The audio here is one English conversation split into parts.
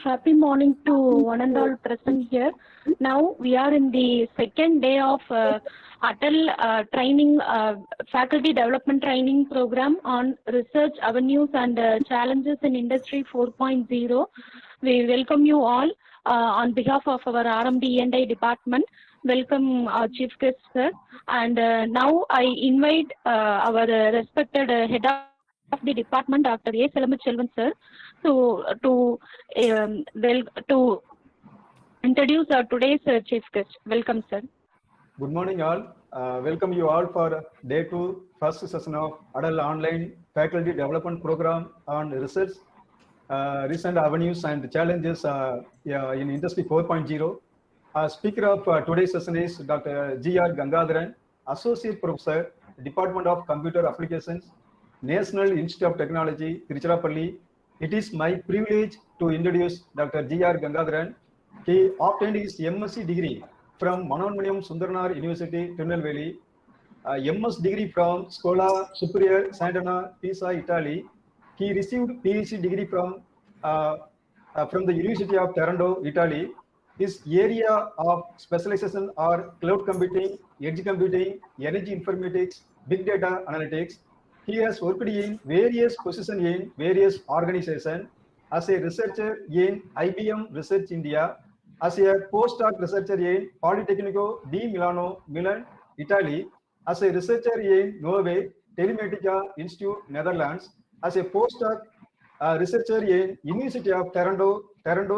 Happy morning to one and all present here. Now we are in the second day of Atal training, faculty development training program on research avenues and challenges in Industry 4.0. We welcome you all on behalf of our RMD E&I department. Welcome our chief guest, sir. And now I invite our respected head of the department, Dr. A. Selamachelvan, sir, to introduce today's chief guest. Welcome, sir. Good morning, all. Welcome you all for day 2, first session of Adult Online Faculty Development Program on Research, Recent Avenues and Challenges in Industry 4.0. Speaker of today's session is Dr. G.R. Gangadharan, Associate Professor, Department of Computer Applications, National Institute of Technology, Tiruchirappalli. It is my privilege to introduce Dr. G.R. Gangadharan. He obtained his MSc degree from Manonmaniam Sundarnar University, Tirunelveli, MS degree from Scuola Superiore Sant'Anna Pisa, Italy. He received PhD degree from the University of Taranto, Italy. His area of specialization are cloud computing, edge computing, energy informatics, big data analytics. He has worked in various positions in various organizations as a researcher in IBM Research India, as a postdoc researcher in Politecnico di Milano, Milan, Italy, as a researcher in Norway Telematica Institute, Netherlands, as a postdoc researcher in University of Taranto,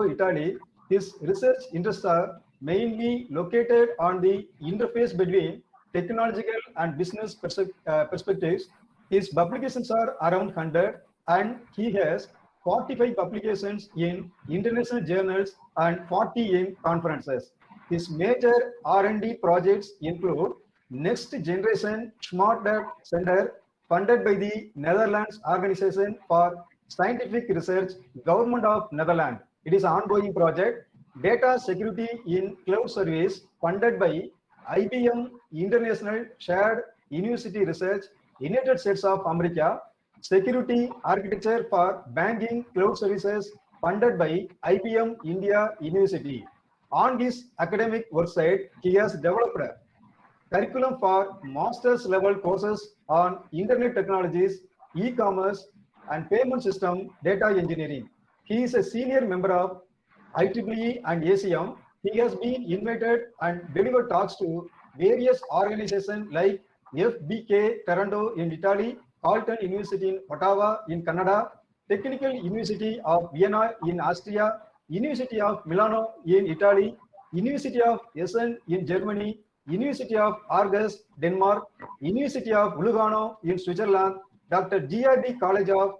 Italy. His research interests are mainly located on the interface between technological and business perspectives. His publications are around 100 and he has 45 publications in international journals and 40 in conferences. His major R&D projects include Next Generation Smart Data Center, funded by the Netherlands Organization for Scientific Research, Government of Netherlands. It is an ongoing project. Data Security in Cloud Service, funded by IBM International Shared University Research, United States of America. Security Architecture for Banking Cloud Services, funded by IBM India University. On his academic website, he has developed a curriculum for master's level courses on internet technologies, e-commerce, and payment system data engineering. He is a senior member of IEEE and ACM. He has been invited and delivered talks to various organizations like FBK Taranto in Italy, Carleton University in Ottawa in Canada, Technical University of Vienna in Austria, University of Milano in Italy, University of Essen in Germany, University of Aarhus, Denmark, University of Lugano in Switzerland, Dr. GRD College of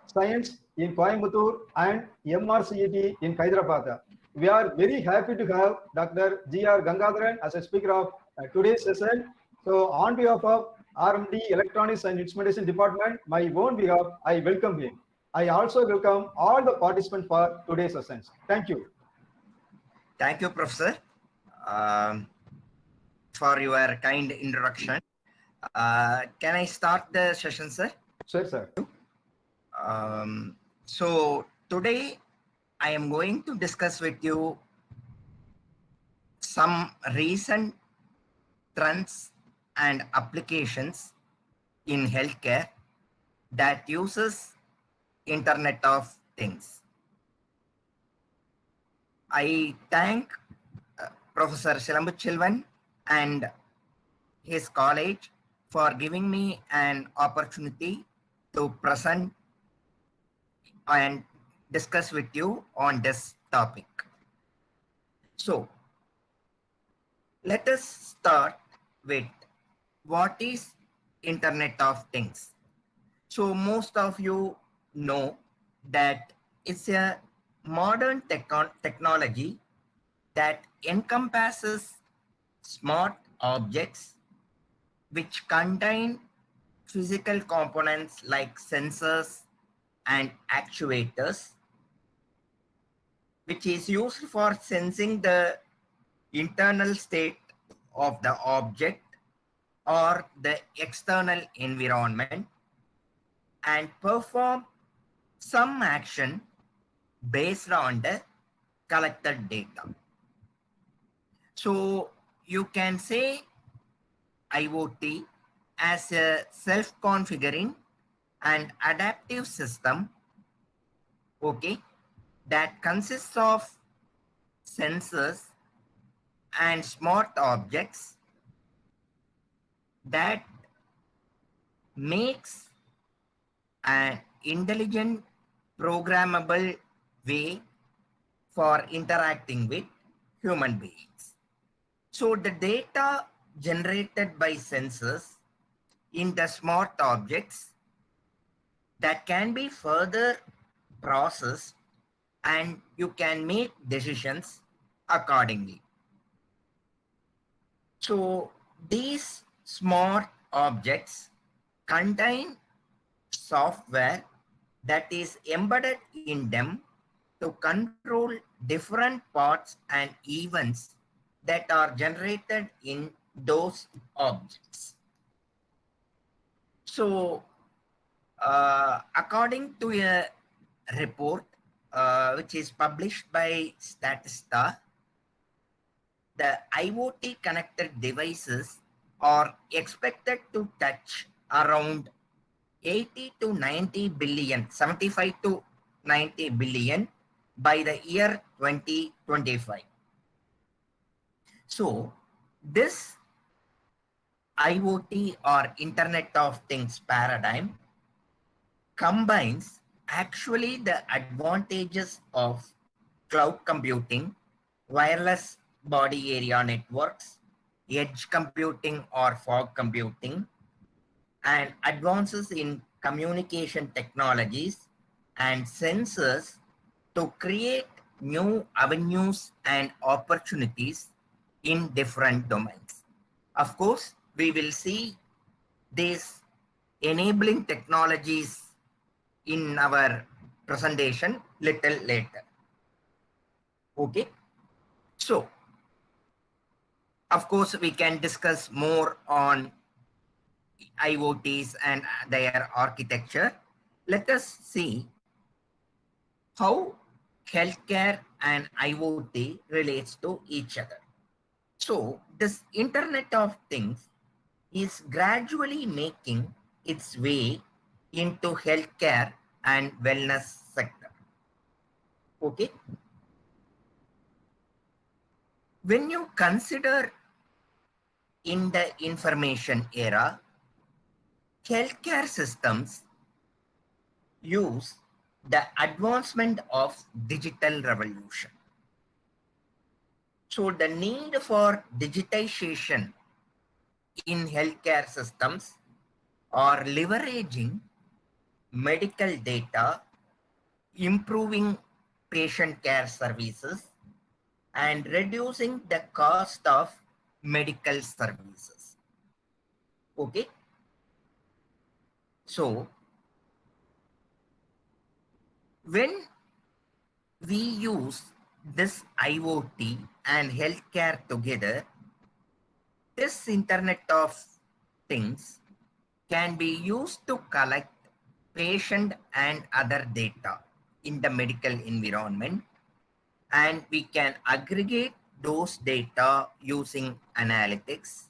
Science in Coimbatore and MRCET in Hyderabad. We are very happy to have Dr. G.R. Gangadharan as a speaker of today's session. So on behalf of RMD Electronics and Instrumentation Department, my own behalf, I welcome him. I also welcome all the participants for today's sessions. Thank you. Thank you, Professor, for your kind introduction. Can I start the session, sir? Sure, sir. So today I am going to discuss with you some recent trends and applications in healthcare that uses Internet of Things. I thank Professor Selamachelvan and his college for giving me an opportunity to present and discuss with you on this topic. So let us start with what is Internet of Things. So most of you know that it's a modern technology that encompasses smart objects which contain physical components like sensors and actuators, which is used for sensing the internal state of the object or the external environment and perform some action based on the collected data. So you can say IoT as a self-configuring and adaptive system, okay, that consists of sensors and smart objects that makes an intelligent programmable way for interacting with human beings. So the data generated by sensors in the smart objects that can be further processed and you can make decisions accordingly. So these smart objects contain software that is embedded in them to control different parts and events that are generated in those objects. So according to a report which is published by Statista, the IoT connected devices are expected to touch around 80 to 90 billion, 75 to 90 billion by the year 2025. So this IoT or Internet of Things paradigm combines actually the advantages of cloud computing, wireless body area networks, edge computing or fog computing, and advances in communication technologies and sensors to create new avenues and opportunities in different domains. Of course, we will see these enabling technologies in our presentation little later. Okay. So, of course, we can discuss more on IoTs and their architecture. Let us see how healthcare and IoT relates to each other. So this Internet of Things is gradually making its way into healthcare and wellness sector. Okay. When you consider in the information era, healthcare systems use the advancement of digital revolution. So the need for digitization in healthcare systems are leveraging medical data, improving patient care services, and reducing the cost of medical services. Okay. So when we use this IoT and healthcare together, this Internet of Things can be used to collect patient and other data in the medical environment, and we can aggregate those data using analytics,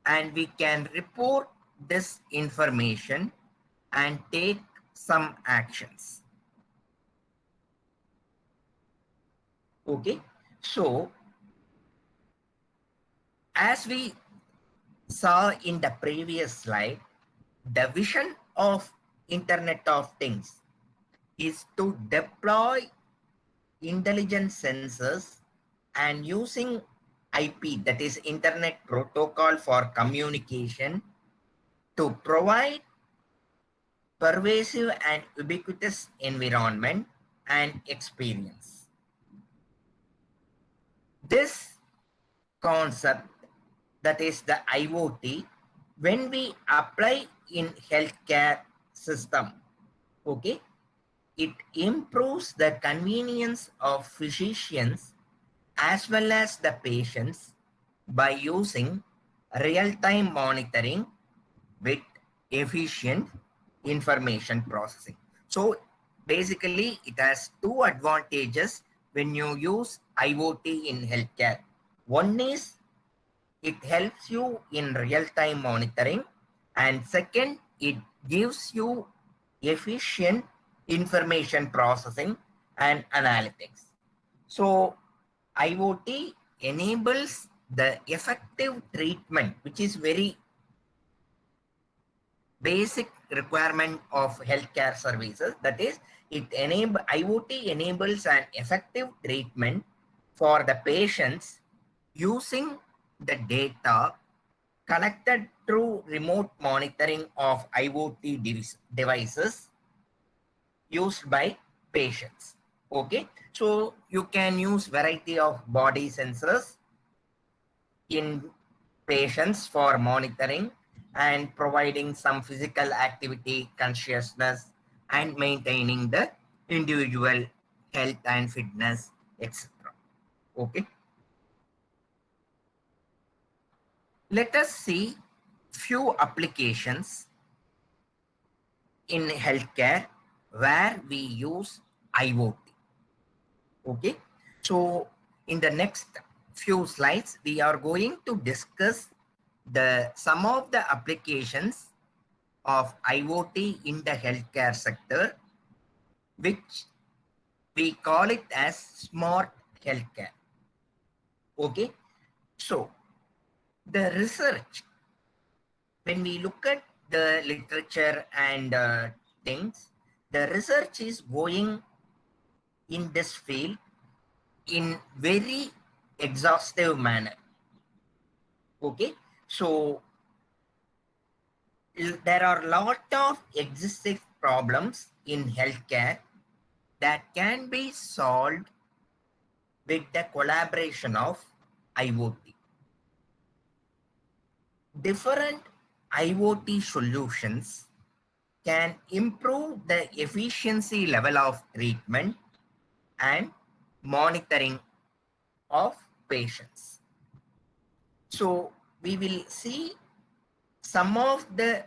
and we can report this information and take some actions. Okay, so as we saw in the previous slide, the vision of Internet of Things is to deploy intelligent sensors and using IP, that is Internet Protocol for Communication, to provide pervasive and ubiquitous environment and experience. This concept, that is the IoT, when we apply in healthcare system, okay, it improves the convenience of physicians as well as the patients by using real-time monitoring with efficient information processing. So basically it has two advantages when you use IoT in healthcare. One is it helps you in real-time monitoring, and second, it gives you efficient information processing and analytics. So IoT enables the effective treatment, which is very basic requirement of healthcare services. That is, IoT enables an effective treatment for the patients using the data collected through remote monitoring of IoT devices used by patients. Okay, so you can use variety of body sensors in patients for monitoring and providing some physical activity consciousness and maintaining the individual health and fitness, etc. Okay, let us see few applications in healthcare where we use IoT. Okay, so in the next few slides, we are going to discuss some of the applications of IoT in the healthcare sector, which we call it as smart healthcare. Okay, so the research, when we look at the literature and things, the research is going in this field in very exhaustive manner. Okay, so there are a lot of existing problems in healthcare that can be solved with the collaboration of IoT. Different IoT solutions can improve the efficiency level of treatment and monitoring of patients. So we will see some of the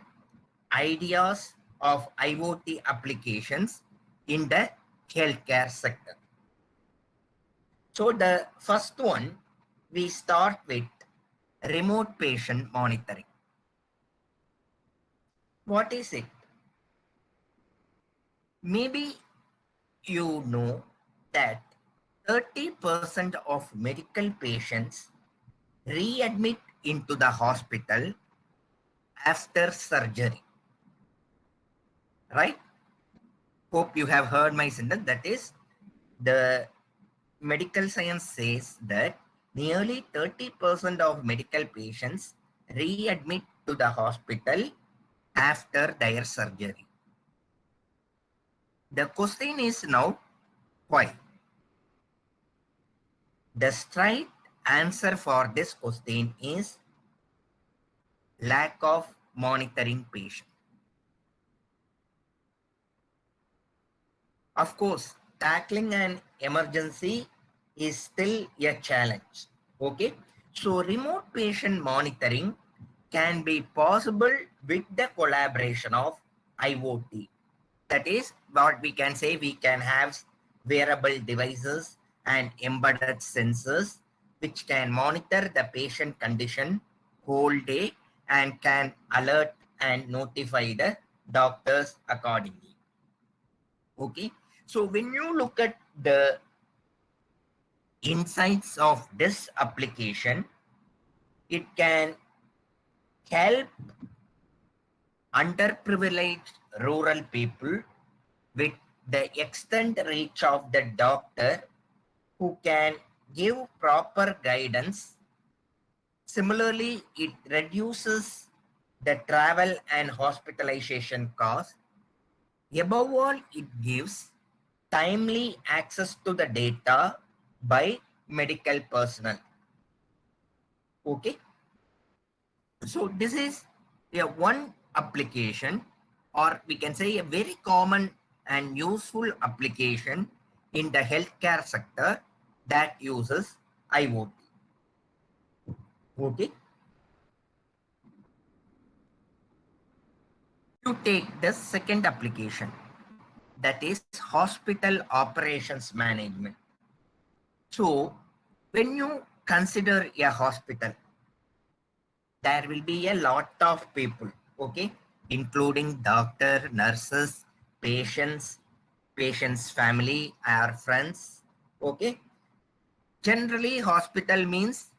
ideas of IoT applications in the healthcare sector. So the first one, we start with remote patient monitoring. What is it? Maybe you know that 30% of medical patients readmit into the hospital after surgery, right? Hope you have heard my sentence. That is, the medical science says that nearly 30% of medical patients readmit to the hospital after their surgery. The question is now, why? The straight answer for this question is lack of monitoring patient. Of course, tackling an emergency is still a challenge. Okay, so remote patient monitoring can be possible with the collaboration of IoT. That is what we can say. We can have wearable devices and embedded sensors which can monitor the patient condition whole day and can alert and notify the doctors accordingly. Okay, so when you look at the insights of this application, it can help underprivileged rural people with the extent reach of the doctor who can give proper guidance. Similarly, it reduces the travel and hospitalization cost. Above all, it gives timely access to the data by medical personnel. Okay, so this is a one application, or we can say a very common and useful application in the healthcare sector that uses IoT. Okay, you take the second application, that is hospital operations management. So when you consider a hospital, there will be a lot of people, okay, including doctor, nurses, patients, patient's family, our friends, okay. Generally, hospital means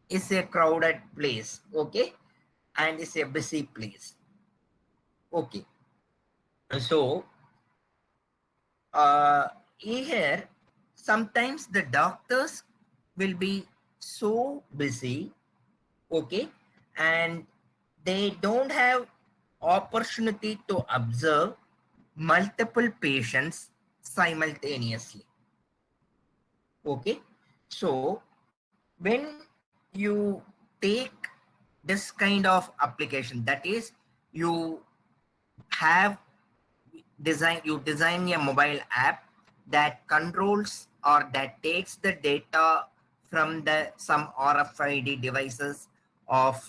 is a crowded place, okay, and is a busy place, okay. So here sometimes the doctors will be so busy, okay, and they don't have opportunity to observe multiple patients simultaneously, okay. So when you take this kind of application, that is you have you design a mobile app that controls or that takes the data from the some RFID devices of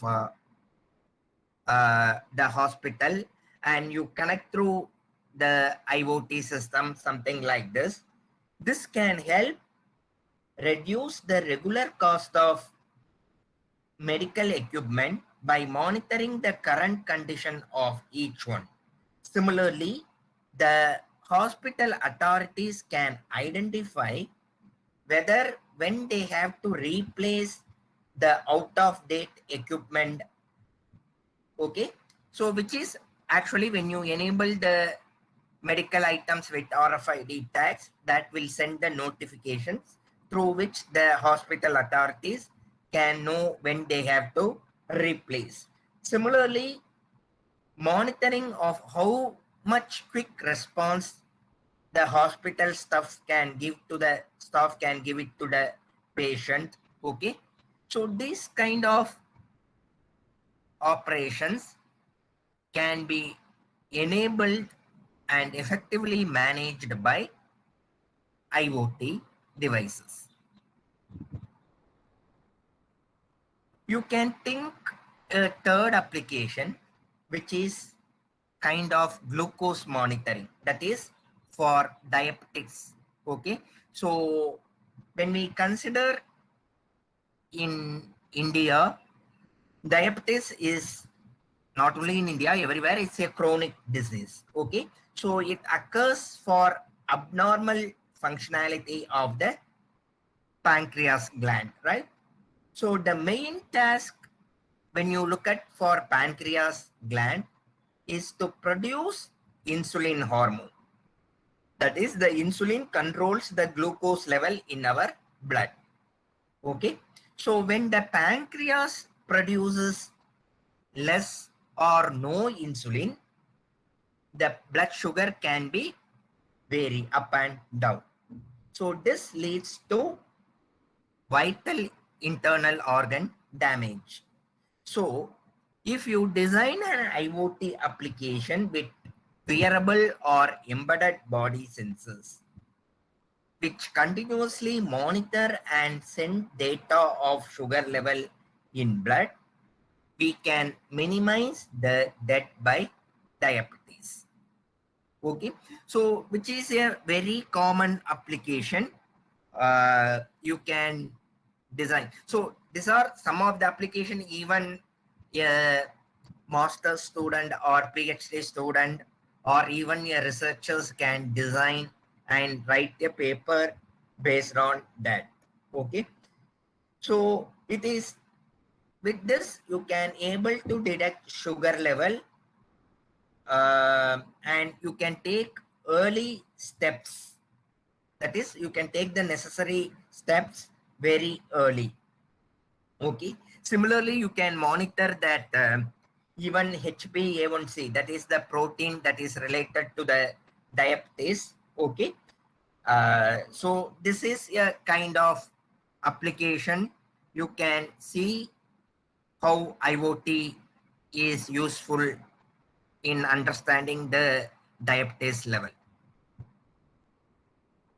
the hospital, and you connect through the IoT system, something like this. This can help reduce the regular cost of medical equipment by monitoring the current condition of each one. Similarly, the hospital authorities can identify whether when they have to replace the out of date equipment, okay. So which is actually when you enable the medical items with RFID tags, that will send the notifications through which the hospital authorities can know when they have to replace. Similarly, monitoring of how much quick response the hospital staff can give it to the patient, okay. So these kind of operations can be enabled and effectively managed by IoT devices. You can think a third application, which is kind of glucose monitoring, that is for diabetics, okay. So when we consider in India, diabetes is not only in India, everywhere it's a chronic disease, okay. So it occurs for abnormal functionality of the pancreas gland, right? So the main task when you look at for pancreas gland is to produce insulin hormone. That is, the insulin controls the glucose level in our blood, okay. So when the pancreas produces less or no insulin, the blood sugar can be vary up and down. So this leads to vital internal organ damage. So if you design an IoT application with wearable or embedded body sensors, which continuously monitor and send data of sugar level in blood, we can minimize the death by diabetes, okay. So which is a very common application you can design. So these are some of the application even a master's student or PhD student or even a researchers can design and write a paper based on that, okay. So it is with this you can able to detect sugar level and you can take early steps, that is you can take the necessary steps very early, okay. Similarly, you can monitor that even HbA1c, that is the protein that is related to the diabetes, okay. So this is a kind of application. You can see how IoT is useful in understanding the diabetes level.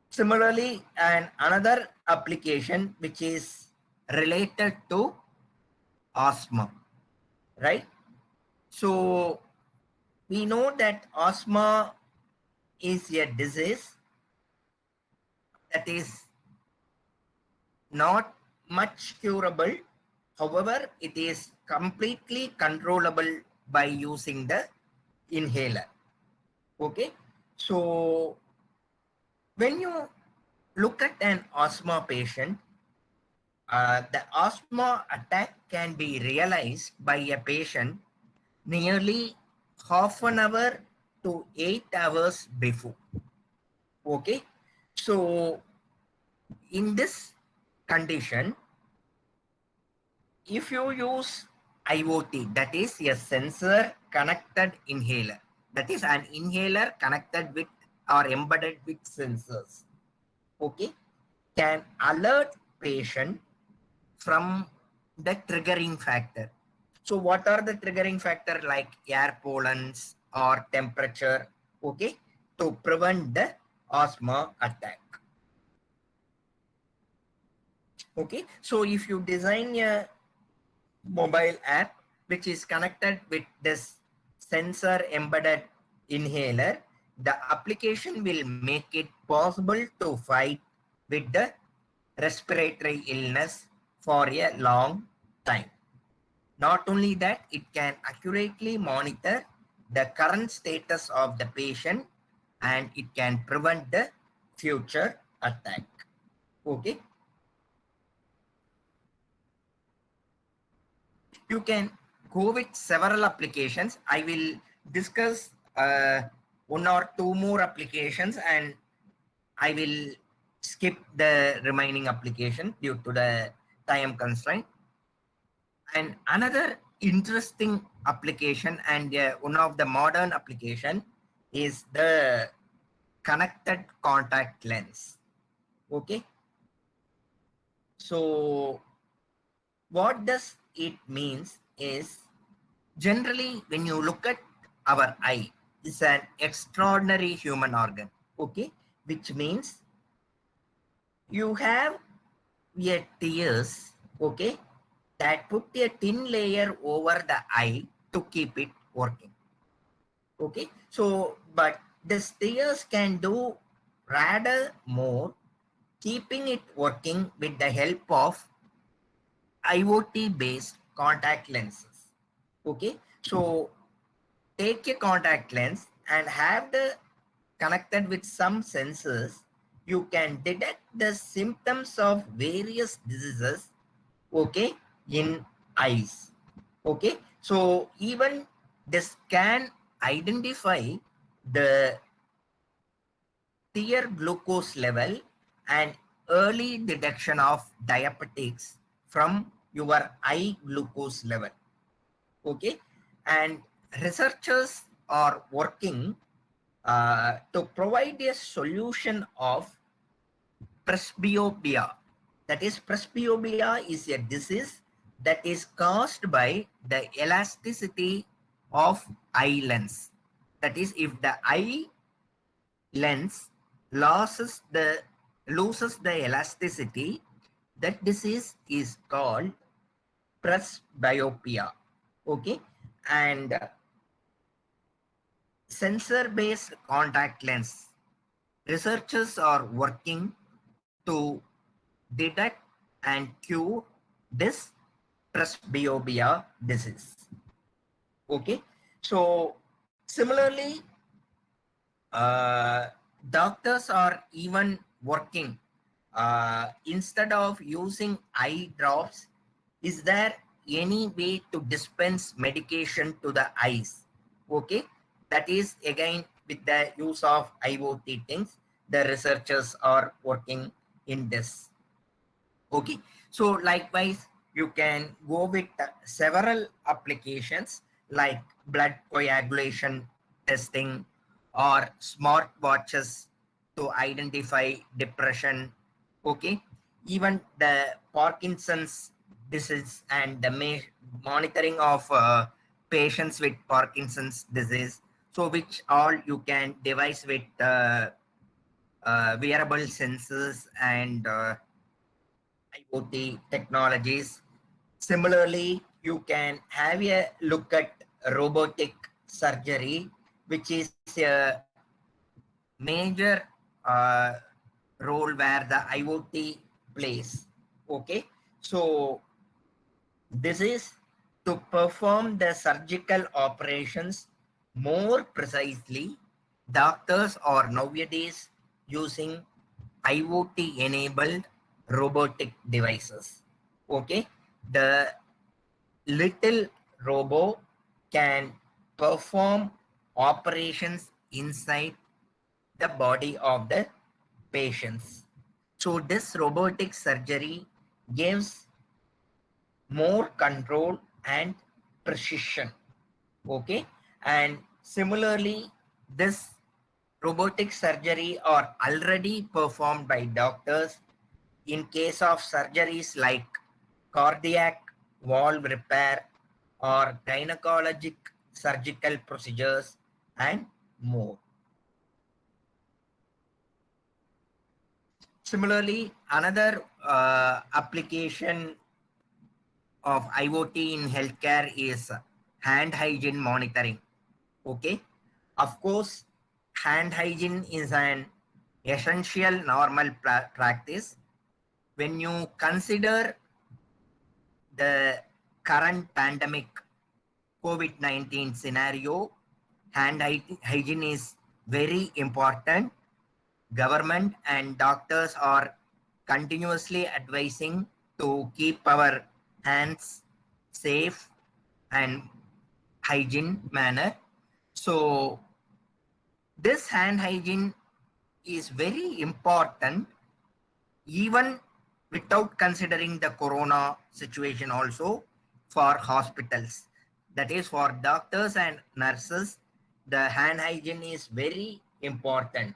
Similarly, another application which is related to asthma, right? So we know that asthma is a disease that is not much curable. However, it is completely controllable by using the inhaler. Okay, so when you look at an asthma patient, the asthma attack can be realized by a patient nearly half an hour to 8 hours before. Okay, so in this condition, if you use IoT, that is a sensor connected inhaler, that is an inhaler connected with or embedded with sensors, okay, can alert patient from the triggering factor. So what are the triggering factor like air pollens or temperature, okay, to prevent the asthma attack. Okay, so if you design a mobile app which is connected with this sensor embedded inhaler, the application will make it possible to fight with the respiratory illness for a long time. Not only that, it can accurately monitor the current status of the patient and it can prevent the future attack. Okay. You can go with several applications. I will discuss one or two more applications and I will skip the remaining application due to the time constraint. And another interesting application and one of the modern application is the connected contact lens. Okay. So what does it means is, generally when you look at our eye, it's an extraordinary human organ, okay, which means you have a tears, okay, that put a thin layer over the eye to keep it working. Okay, so but the tears can do rather more, keeping it working with the help of IoT based contact lenses. Okay, so take a contact lens and have the connected with some sensors, you can detect the symptoms of various diseases, okay, in eyes. Okay, so even this can identify the tear glucose level and early detection of diabetics from your eye glucose level. Okay, and researchers are working to provide a solution of presbyopia. That is, presbyopia is a disease that is caused by the elasticity of eye lens. That is, if the eye lens loses the elasticity, that disease is called presbyopia. Okay, and sensor based contact lens, researchers are working to detect and cure this presbyopia disease. Okay, so similarly, doctors are even working, instead of using eye drops, is there any way to dispense medication to the eyes? Okay, that is again with the use of IoT things, the researchers are working in this. Okay, so likewise you can go with several applications like blood coagulation testing or smart watches to identify depression. Okay, even the Parkinson's disease and the monitoring of patients with Parkinson's disease, so which all you can device with wearable sensors and IoT technologies. Similarly, you can have a look at robotic surgery, which is a major role where the IoT plays. Okay, so this is to perform the surgical operations more precisely. Doctors are nowadays using IoT enabled robotic devices. Okay, the little robo can perform operations inside the body of the patients. So this robotic surgery gives more control and precision. Okay, and similarly, this robotic surgery are already performed by doctors in case of surgeries like cardiac valve repair or gynecologic surgical procedures and more. Similarly, another application of IoT in healthcare is hand hygiene monitoring. Okay, of course, hand hygiene is an essential normal practice. When you consider the current pandemic COVID-19 scenario, hand hygiene is very important. Government and doctors are continuously advising to keep our hands safe and hygiene manner. So this hand hygiene is very important even without considering the corona situation also for hospitals. That is for doctors and nurses, the hand hygiene is very important.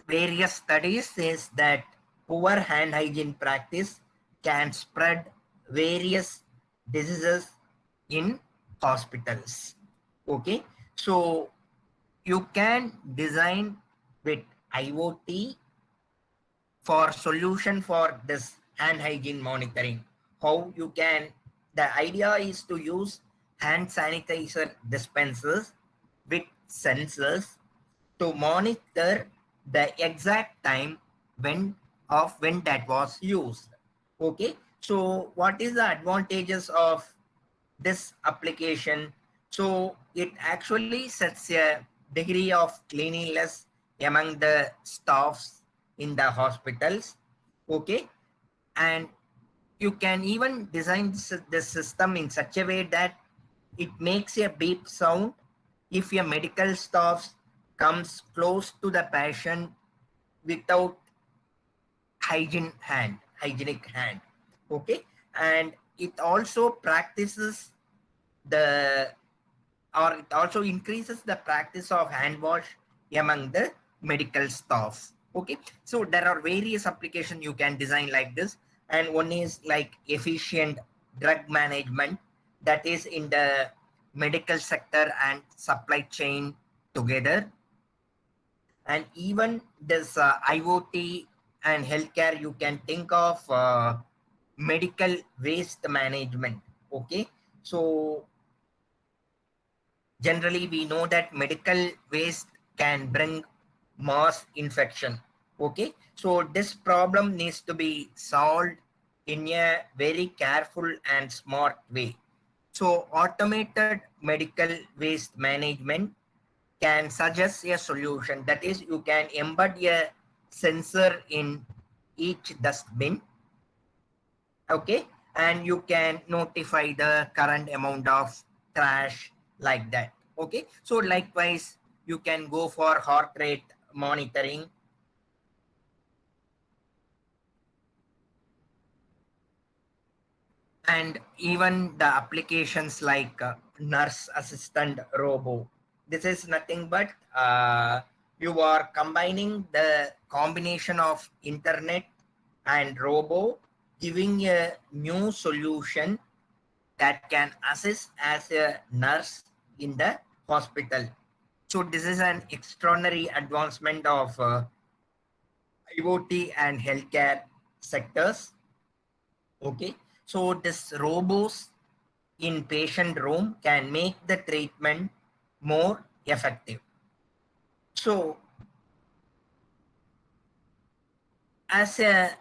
Various studies says that poor hand hygiene practice can spread various diseases in hospitals. Okay, so you can design with IoT for solution for this hand hygiene monitoring. How you can, the idea is to use hand sanitizer dispensers with sensors to monitor the exact time when that was used. Okay, so what is the advantages of this application? So it actually sets a degree of cleanliness among the staffs in the hospitals. Okay, and you can even design this system in such a way that it makes a beep sound if a medical staff comes close to the patient without hygienic hand. Okay, and it also practices the, or it also increases the practice of hand wash among the medical staff. Okay, so there are various applications you can design like this, and one is like efficient drug management, that is in the medical sector and supply chain together. And even this IoT and healthcare, you can think of medical waste management. Okay, so generally we know that medical waste can bring mass infection. Okay, so this problem needs to be solved in a very careful and smart way. So automated medical waste management can suggest a solution, that is you can embed a sensor in each dustbin. Okay, and you can notify the current amount of trash like that. Okay, so likewise you can go for heart rate monitoring, and even the applications like nurse assistant robo. This is nothing but you are combining the combination of internet and robo, giving a new solution that can assist as a nurse in the hospital. So this is an extraordinary advancement of IoT and healthcare sectors. Okay, so this robos in patient room can make the treatment more effective. So as a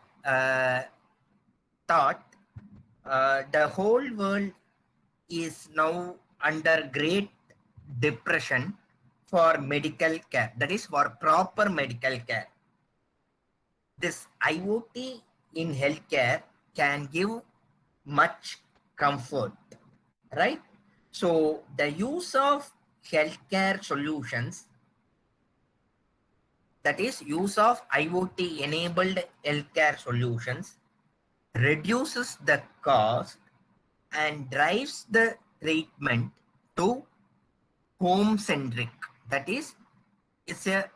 thought, the whole world is now under great depression for medical care, that is for proper medical care. This IoT in healthcare can give much comfort, right? So the use of healthcare solutions, that is use of IoT enabled healthcare solutions, reduces the cost and drives the treatment to home centric. That is, it's a,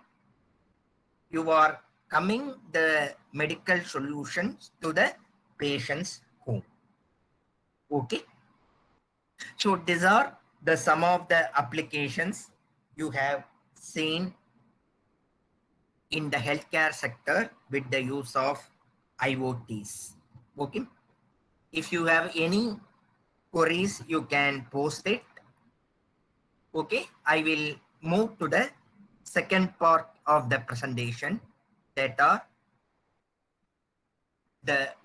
you are coming the medical solutions to the patient's home. Okay. So these are the some of the applications you have seen in the healthcare sector with the use of IoTs. Okay. If you have any queries, you can post it. Okay. I will move to the second part of the presentation, that are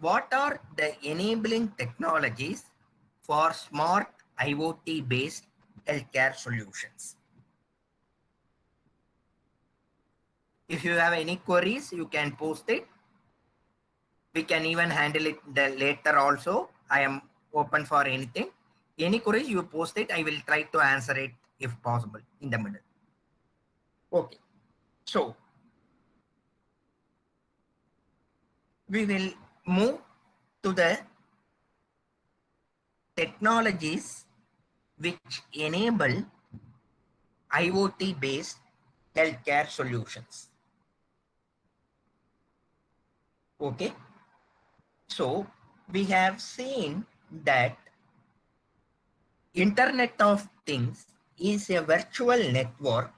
what are the enabling technologies for smart IoT based healthcare solutions. If you have any queries, you can post it. We can even handle it later also. I am open for anything. Any queries, you post it. I will try to answer it if possible in the middle. Okay. So we will move to the technologies which enable IoT based healthcare solutions. Okay. So we have seen that Internet of Things is a virtual network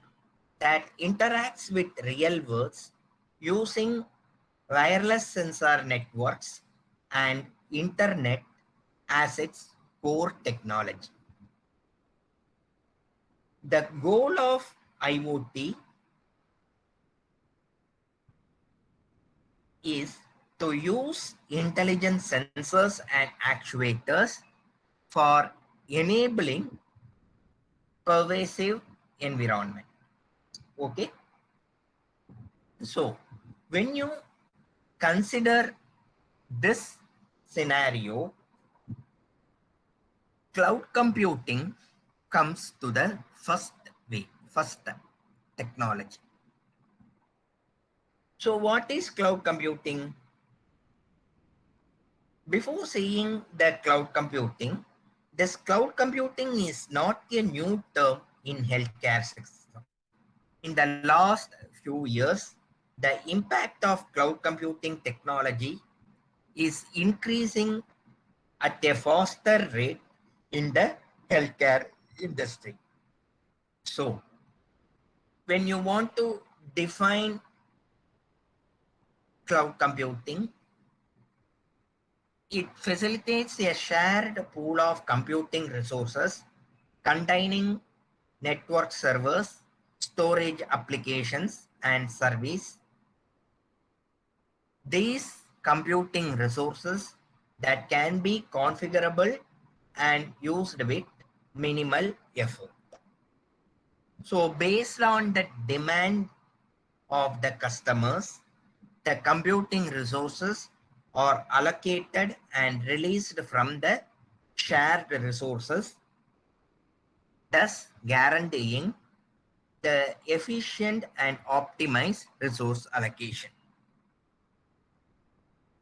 that interacts with real worlds using wireless sensor networks and internet as its core technology. The goal of IoT is to use intelligent sensors and actuators for enabling pervasive environment. Okay. So when you consider this scenario, cloud computing comes to the first technology. So what is cloud computing? Before seeing the cloud computing, this cloud computing is not a new term in healthcare system. In the last few years, the impact of cloud computing technology is increasing at a faster rate in the healthcare industry. So when you want to define cloud computing, it facilitates a shared pool of computing resources containing network servers, storage applications, and service. These computing resources that can be configurable and used with minimal effort. So based on the demand of the customers, the computing resources are allocated and released from the shared resources, thus guaranteeing the efficient and optimized resource allocation.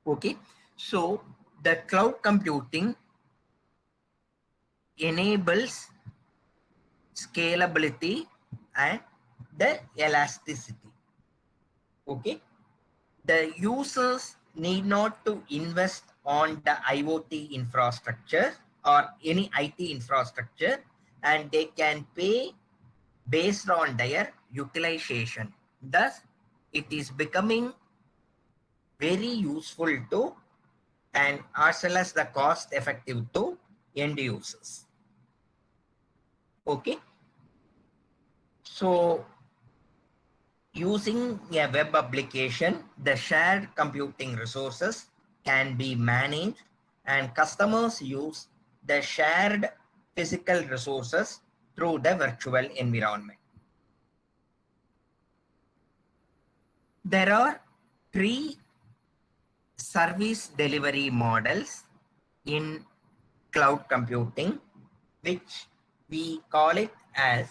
Okay, so the cloud computing enables scalability and the elasticity. Okay, the users need not to invest on the IoT infrastructure or any IT infrastructure, and they can pay based on their utilization. Thus, it is becoming very useful to and as well as the cost effective to end users. Okay. So Using a web application, the shared computing resources can be managed and customers use the shared physical resources through the virtual environment. There are three service delivery models in cloud computing, which we call it as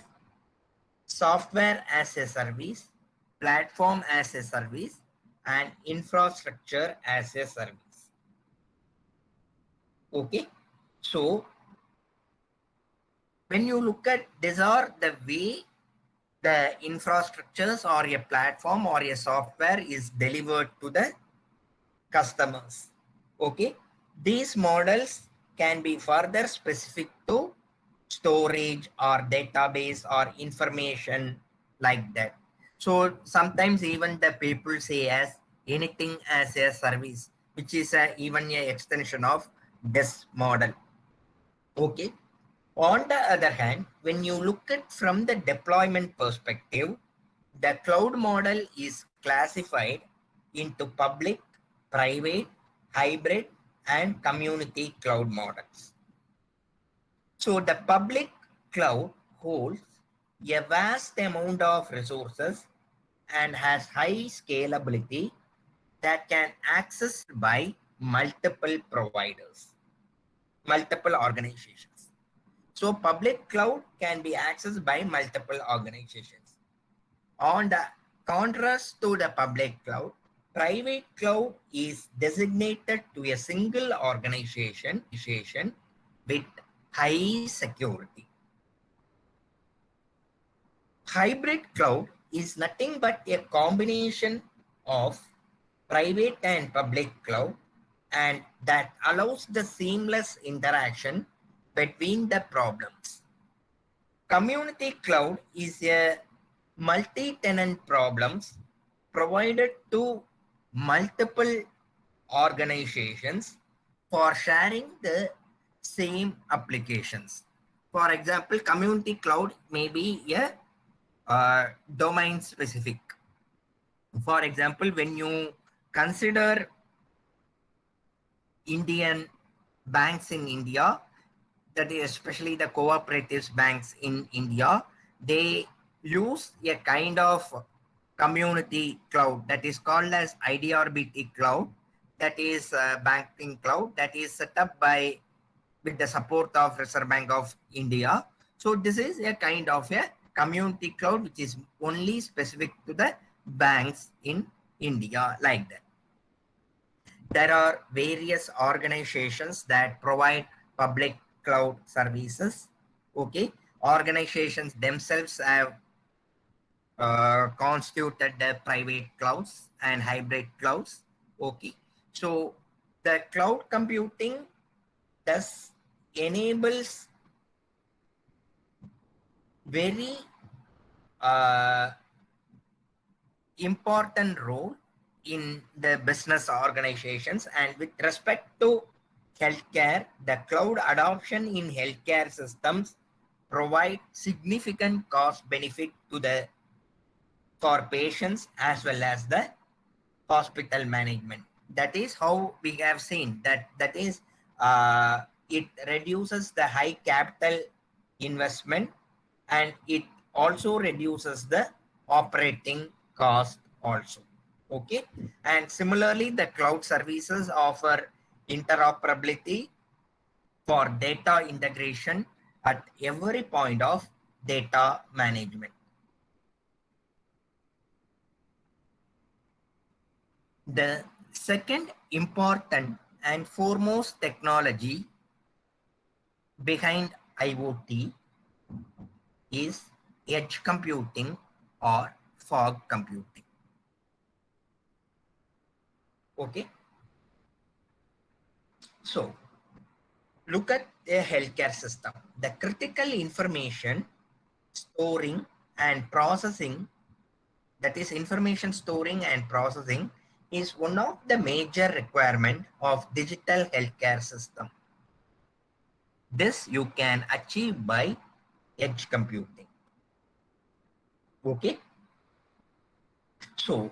software as a service, platform as a service, and infrastructure as a service. Okay, so when you look at these are the way the infrastructures or a platform or a software is delivered to the customers. Okay, these models can be further specific to storage or database or information like that. So sometimes even the people say as anything as a service, which is even an extension of this model. Okay. On the other hand, when you look at from the deployment perspective, the cloud model is classified into public, private, hybrid, and community cloud models. So the public cloud holds a vast amount of resources and has high scalability that can access by multiple providers, multiple organizations. So public cloud can be accessed by multiple organizations. On the contrast to the public cloud, private cloud is designated to a single organization with high security. Hybrid cloud is nothing but a combination of private and public cloud, and that allows the seamless interaction between the problems. Community cloud is a multi-tenant problems provided to multiple organizations for sharing the same applications. For example, community cloud may be a domain specific. For example, when you consider Indian banks in India, that is especially the cooperatives banks in India, they use a kind of community cloud that is called as IDRBT cloud, that is banking cloud that is set up by with the support of Reserve Bank of India. So this is a kind of a community cloud which is only specific to the banks in India, like that. There are various organizations that provide public cloud services. Okay, organizations themselves have constituted the private clouds and hybrid clouds. Okay, so the cloud computing thus enables very important role in the business organizations. And with respect to healthcare, the cloud adoption in healthcare systems provide significant cost benefit to the for patients as well as the hospital management. That is how we have seen that is it reduces the high capital investment, and it also reduces the operating cost also. Okay, and similarly the cloud services offer interoperability for data integration at every point of data management. The second important and foremost technology behind IoT is edge computing or fog computing. Okay. So look at a healthcare system. The critical information storing and processing, that is information storing and processing, is one of the major requirement of digital healthcare system. This you can achieve by edge computing. Okay. So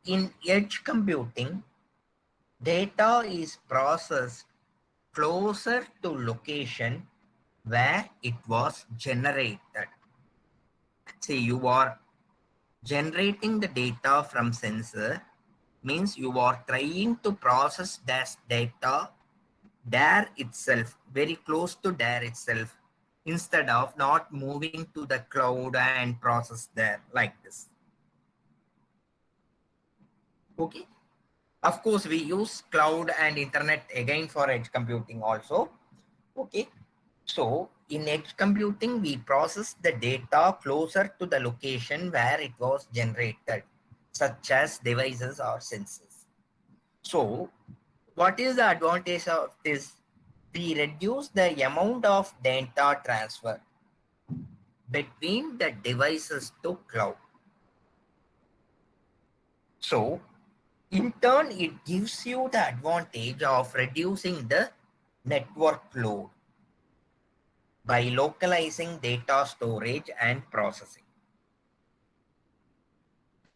in edge computing, data is processed closer to location where it was generated. See, you are generating the data from sensor, means you are trying to process that data there itself, very close to there itself, instead of not moving to the cloud and process there like this. Okay. Of course, we use cloud and internet again for edge computing also. Okay. So in edge computing, we process the data closer to the location where it was generated, such as devices or sensors. So what is the advantage of this? We reduce the amount of data transfer between the devices to cloud. So in turn, it gives you the advantage of reducing the network load by localizing data storage and processing.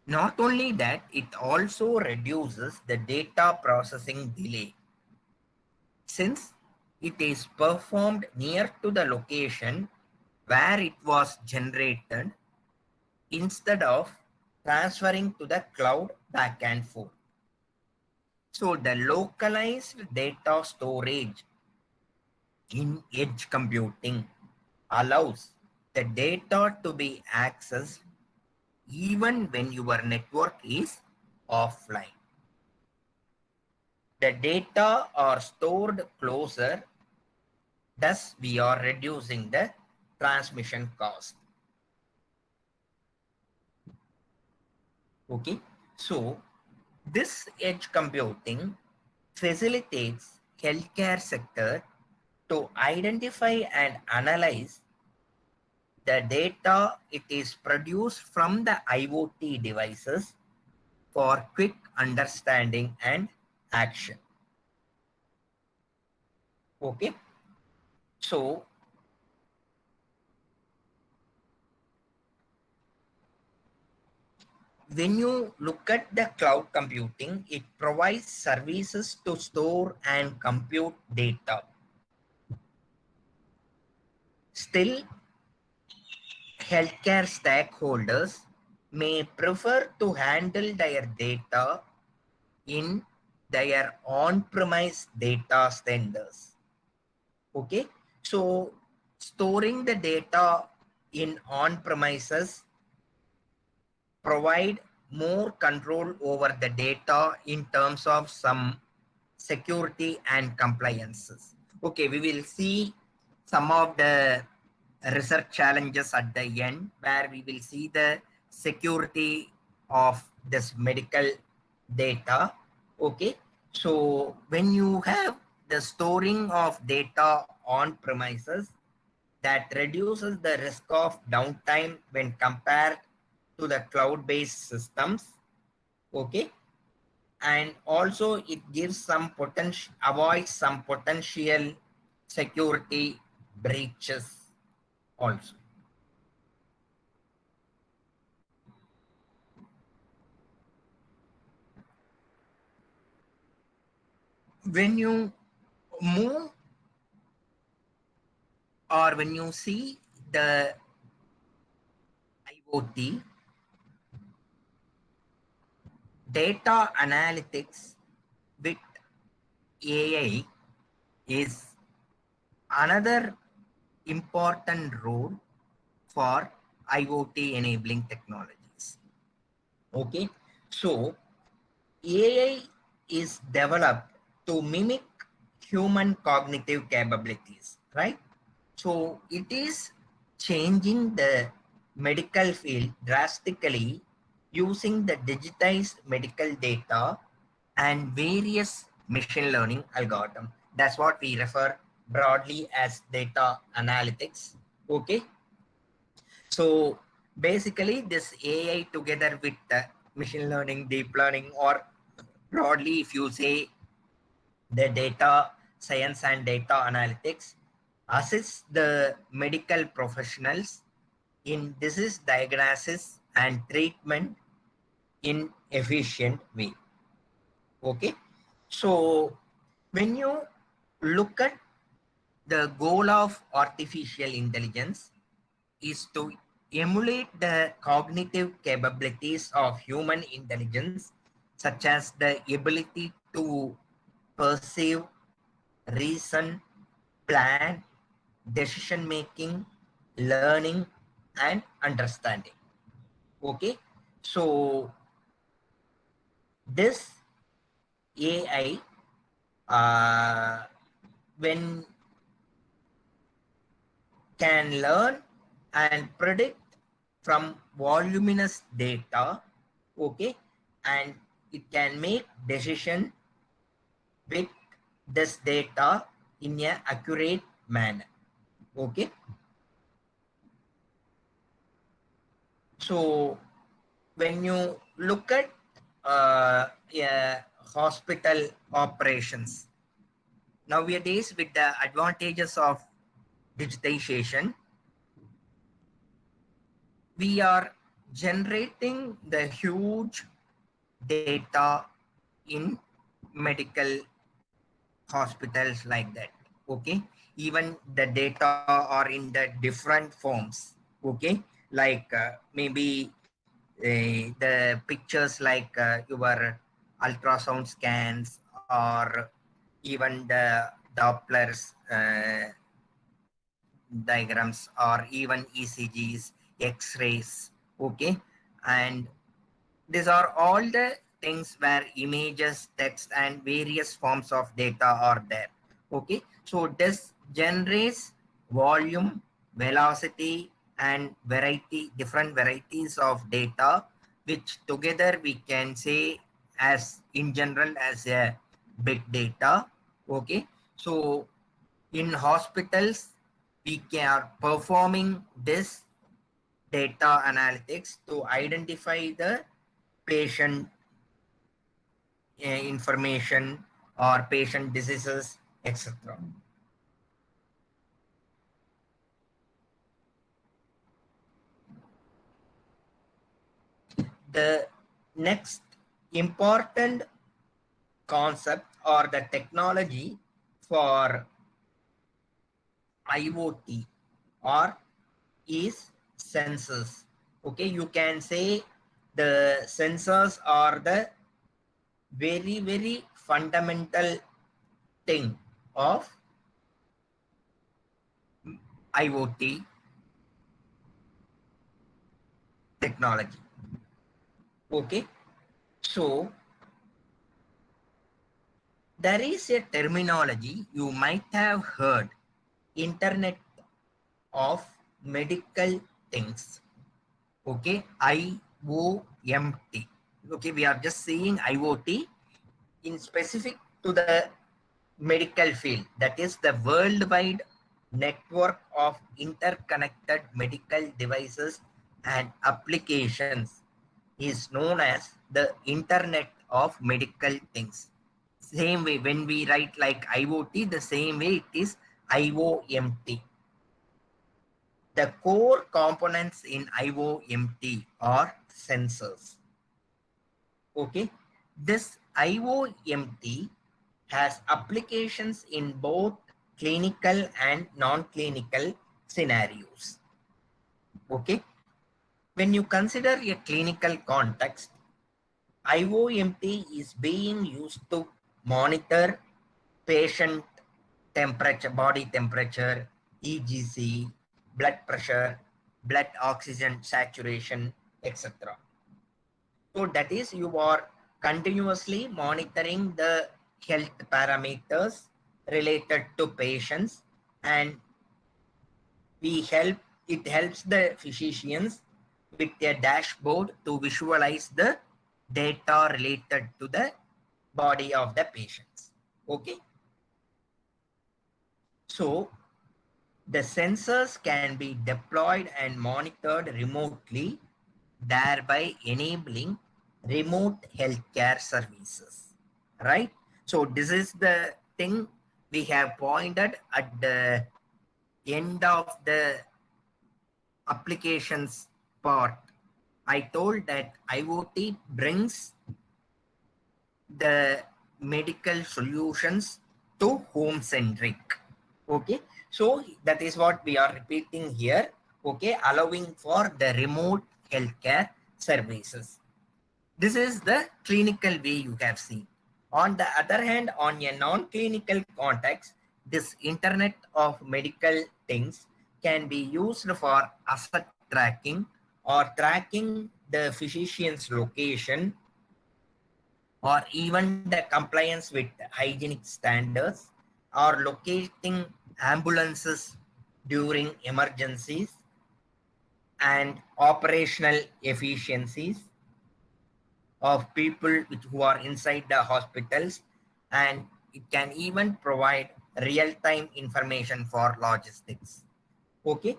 Not only that, it also reduces the data processing delay, since it is performed near to the location where it was generated instead of transferring to the cloud back and forth. So the localized data storage in edge computing allows the data to be accessed even when your network is offline. The data are stored closer, thus we are reducing the transmission cost. Okay, so this edge computing facilitates healthcare sector to identify and analyze the data it is produced from the IoT devices for quick understanding and action. Okay, so when you look at the cloud computing, it provides services to store and compute data. Still, healthcare stakeholders may prefer to handle their data in their on-premise data centers. Okay, so storing the data in on-premises provide more control over the data in terms of some security and compliances. Okay, we will see some of the research challenges at the end, where we will see the security of this medical data. Okay, so when you have the storing of data on premises, that reduces the risk of downtime when compared to the cloud-based systems. Okay, and also it gives some potential, avoids some potential security breaches also. When you move or when you see the IoT, data analytics with AI is another important role for IoT enabling technologies. Okay, so AI is developed to mimic human cognitive capabilities, right? So it is changing the medical field drastically using the digitized medical data and various machine learning algorithms. That's what we refer broadly as data analytics. Okay. So basically this AI together with machine learning, deep learning, or broadly if you say the data science and data analytics, assist the medical professionals in disease diagnosis and treatment in efficient way. Okay, so when you look at the goal of artificial intelligence is to emulate the cognitive capabilities of human intelligence, such as the ability to perceive, reason, plan, decision making, learning, and understanding. Okay, so this AI, when can learn and predict from voluminous data, okay, and it can make decision with this data in a accurate manner. Okay, so when you look at hospital operations nowadays, with the advantages of digitization, we are generating the huge data in medical hospitals like that. Okay, even the data are in the different forms. Okay, like maybe the pictures like your ultrasound scans, or even the Dopplers diagrams, or even ECGs, X-rays. Okay, and these are all the things where images, text, and various forms of data are there. Okay, so this generates volume, velocity, and variety, different varieties of data, which together we can say as in general as a big data. Okay, so in hospitals we are performing this data analytics to identify the patient information or patient diseases, etc. The next important concept or the technology for IoT or is sensors. Okay, you can say the sensors are the very fundamental thing of IoT technology. Okay, so there is a terminology you might have heard, Internet of Medical Things. Okay, IOMT. Okay, we are just saying IoT in specific to the medical field, that is the worldwide network of interconnected medical devices and applications is known as the Internet of Medical Things. Same way, when we write like IoT, the same way it is IOMT. The core components in IOMT are sensors. Okay, this IOMT has applications in both clinical and non-clinical scenarios. Okay, when you consider a clinical context, IOMT is being used to monitor patient temperature, body temperature, EGC, blood pressure, blood oxygen saturation, etc. So that is, you are continuously monitoring the health parameters related to patients, and it helps the physicians with a dashboard to visualize the data related to the body of the patients. Okay, so the sensors can be deployed and monitored remotely, thereby enabling remote healthcare services, right? So this is the thing we have pointed at the end of the applications part. I told that IoT brings the medical solutions to home centric. Okay, so that is what we are repeating here. Okay, allowing for the remote healthcare services. This is the clinical way you have seen. On the other hand, on a non-clinical context, this Internet of Medical Things can be used for asset tracking or tracking the physician's location or even the compliance with hygienic standards or locating ambulances during emergencies and operational efficiencies of people who are inside the hospitals, and it can even provide real-time information for logistics. Okay,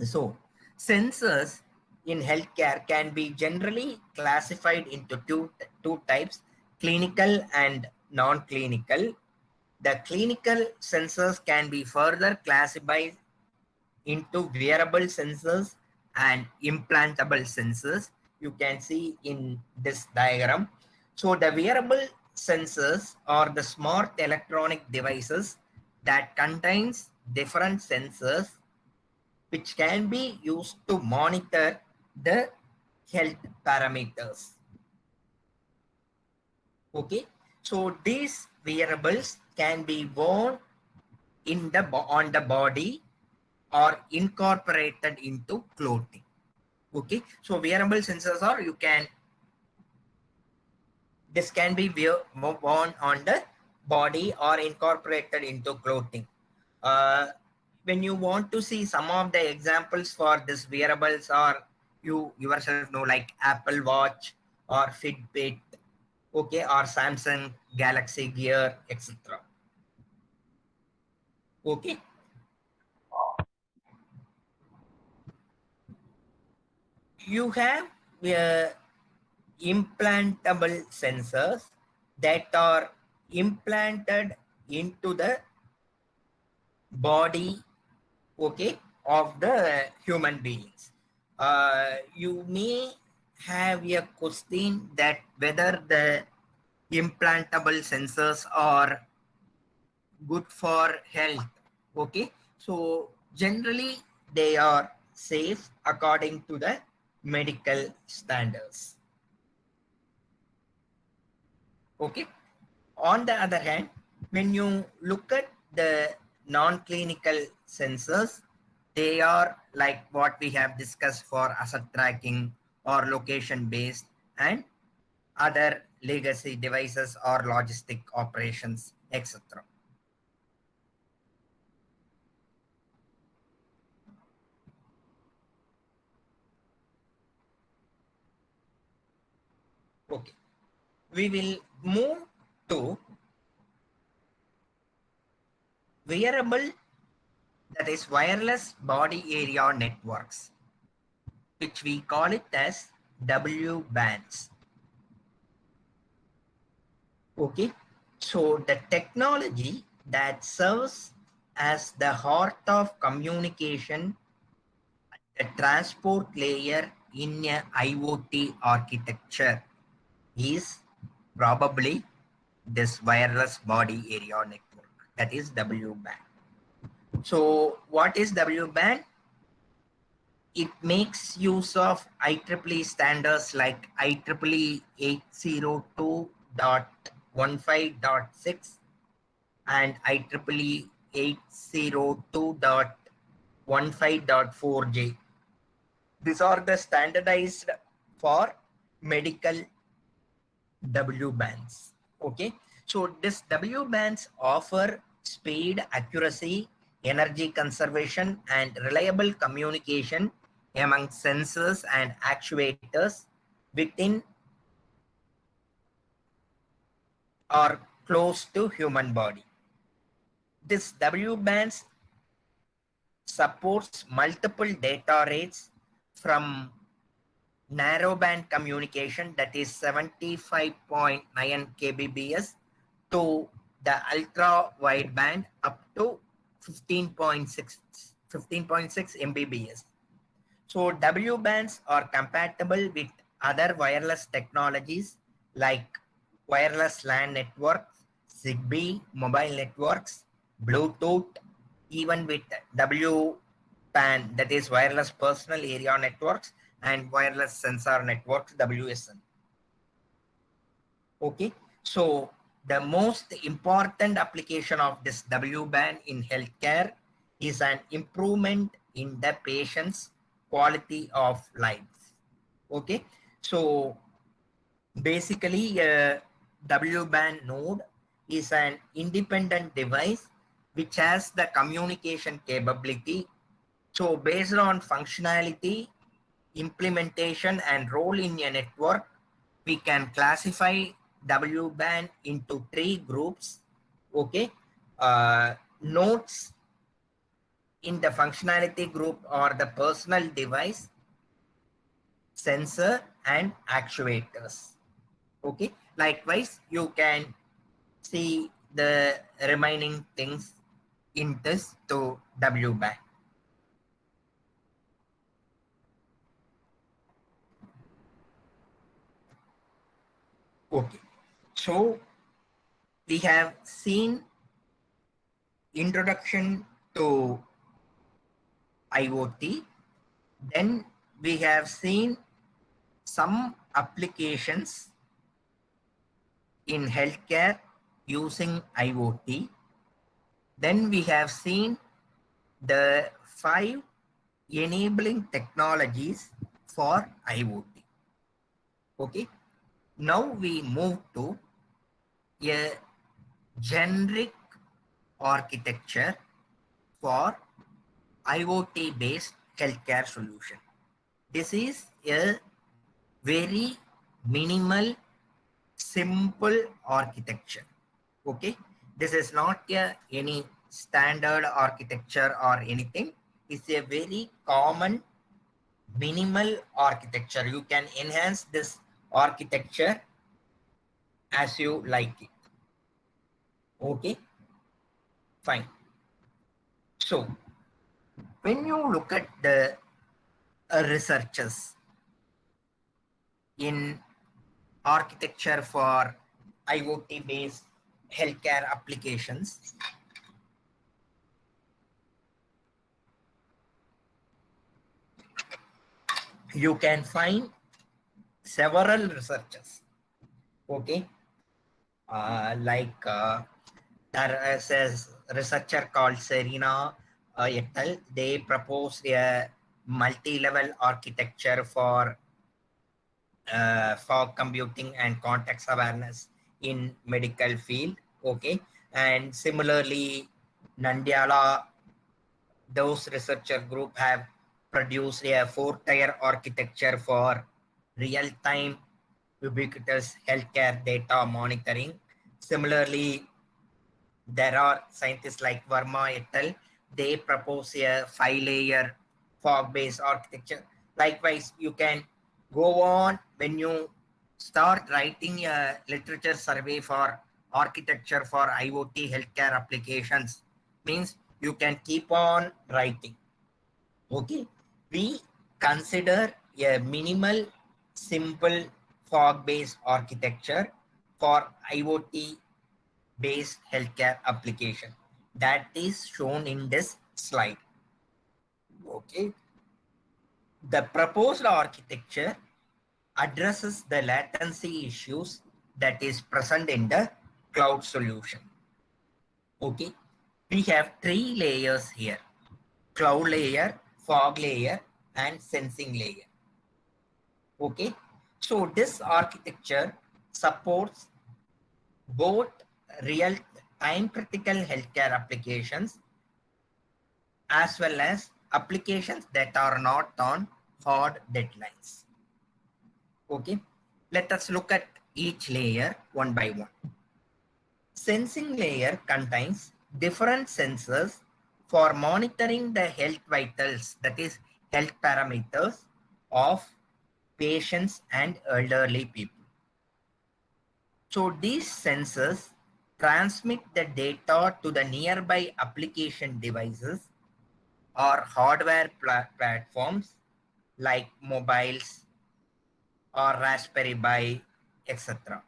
so sensors in healthcare can be generally classified into two types, clinical and non-clinical. The clinical sensors can be further classified into wearable sensors and implantable sensors. You can see in this diagram. So the wearable sensors are the smart electronic devices that contains different sensors which can be used to monitor the health parameters. Okay, so these wearables can be worn in the on the body or incorporated into clothing. Okay, so wearable sensors are this can be worn on the body or incorporated into clothing. When you want to see some of the examples for this wearables, or you yourself know, like Apple Watch or Fitbit, okay, or Samsung Galaxy Gear, etc. Okay, you have implantable sensors that are implanted into the body, okay, of the human beings. You may have a question that whether the implantable sensors are good for health. Okay, so generally they are safe according to the medical standards. Okay, on the other hand, when you look at the non-clinical sensors, they are like what we have discussed for asset tracking or location based and other legacy devices or logistic operations, etc. Okay, we will move to wearable, that is wireless body area networks, which we call it as W bands. Okay, so the technology that serves as the heart of communication, the transport layer in a IoT architecture, is probably this wireless body area network, that is W band. So what is W band? It makes use of IEEE standards like IEEE 802.15.6 and IEEE 802.15.4J. These are the standardized for medical W bands. Okay, so this W bands offer speed, accuracy, energy conservation, and reliable communication among sensors and actuators within or close to human body. This W bands supports multiple data rates from narrowband communication, that is 75.9 kbps, to the ultra wideband up to 15.6 Mbps. So W bands are compatible with other wireless technologies like wireless LAN networks, Zigbee, mobile networks, Bluetooth, even with W PAN, that is wireless personal area networks, and wireless sensor networks, WSN. Okay, so the most important application of this W band in healthcare is an improvement in the patient's quality of life. Okay, so basically a W band node is an independent device which has the communication capability. So based on functionality, implementation and role in a network, we can classify W band into 3 groups. Okay, nodes in the functionality group are the personal device, sensor and actuators. Okay, likewise you can see the remaining things in this to W band. Okay, so we have seen introduction to IoT. Then we have seen some applications in healthcare using IoT. Then we have seen the 5 enabling technologies for IoT. Okay, now we move to a generic architecture for IoT based healthcare solution. This is a very minimal, simple architecture. Okay, this is not any standard architecture or anything. It's a very common minimal architecture. You can enhance this architecture as you like it. Okay, fine. So when you look at the researchers in architecture for IoT based healthcare applications, you can find several researchers. Okay, there is a researcher called Serena et al. They proposed a multi-level architecture for fog computing and context awareness in medical field. Okay, and similarly, Nandyala, those researcher group have produced a 4-tier architecture for real-time ubiquitous healthcare data monitoring. Similarly, there are scientists like Verma et al. They propose a 5-layer fog-based architecture. Likewise, you can go on when you start writing a literature survey for architecture for IoT healthcare applications. Means you can keep on writing. Okay, we consider a minimal, simple fog-based architecture for IoT based healthcare application that is shown in this slide. Okay, the proposed architecture addresses the latency issues that is present in the cloud solution. Okay, we have 3 layers here: cloud layer, fog layer and sensing layer. Okay, so this architecture supports both real time critical healthcare applications as well as applications that are not on hard deadlines. Okay, let us look at each layer one by one. Sensing layer contains different sensors for monitoring the health vitals, that is health parameters of patients and elderly people. So these sensors transmit the data to the nearby application devices or hardware platforms like mobiles or Raspberry Pi, etc.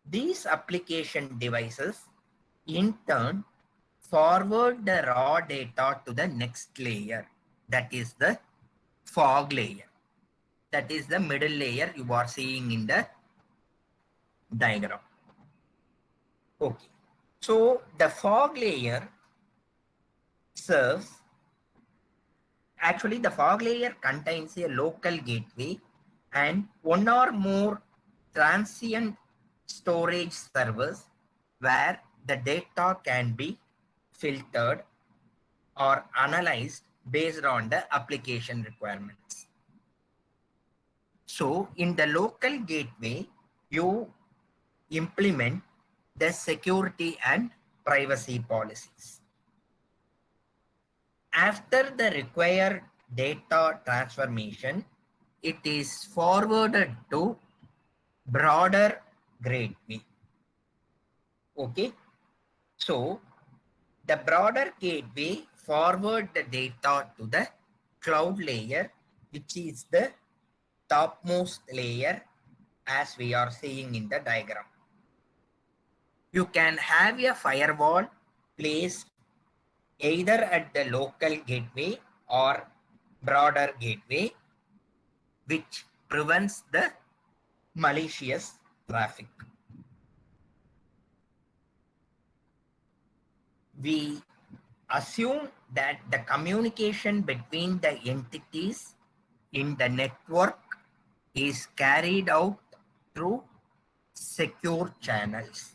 These application devices in turn forward the raw data to the next layer, that is the fog layer. That is the middle layer you are seeing in the diagram. Okay. So the fog layer serves, actually the fog layer contains a local gateway and one or more transient storage servers where the data can be filtered or analyzed based on the application requirements. So in the local gateway, you implement the security and privacy policies. After the required data transformation, it is forwarded to broader gateway. Okay. So the broader gateway forward the data to the cloud layer, which is the topmost layer as we are seeing in the diagram. You can have a firewall placed either at the local gateway or broader gateway, which prevents the malicious traffic. We assume that the communication between the entities in the network is carried out through secure channels.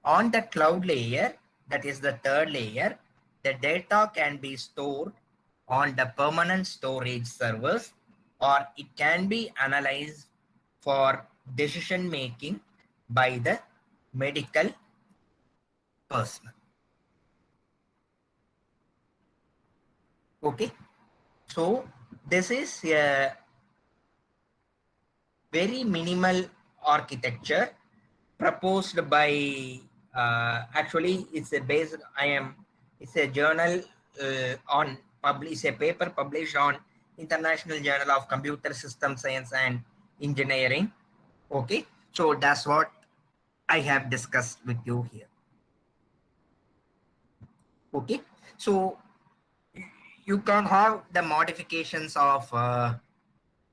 On the cloud layer, that is the third layer, the data can be stored on the permanent storage servers, or it can be analyzed for decision making by the medical personnel. Okay, so this is a very minimal architecture proposed by actually it's a based it's a journal on it's a paper published on International Journal of Computer System Science and Engineering. Okay, so that's what I have discussed with you here. Okay, so you can have the modifications of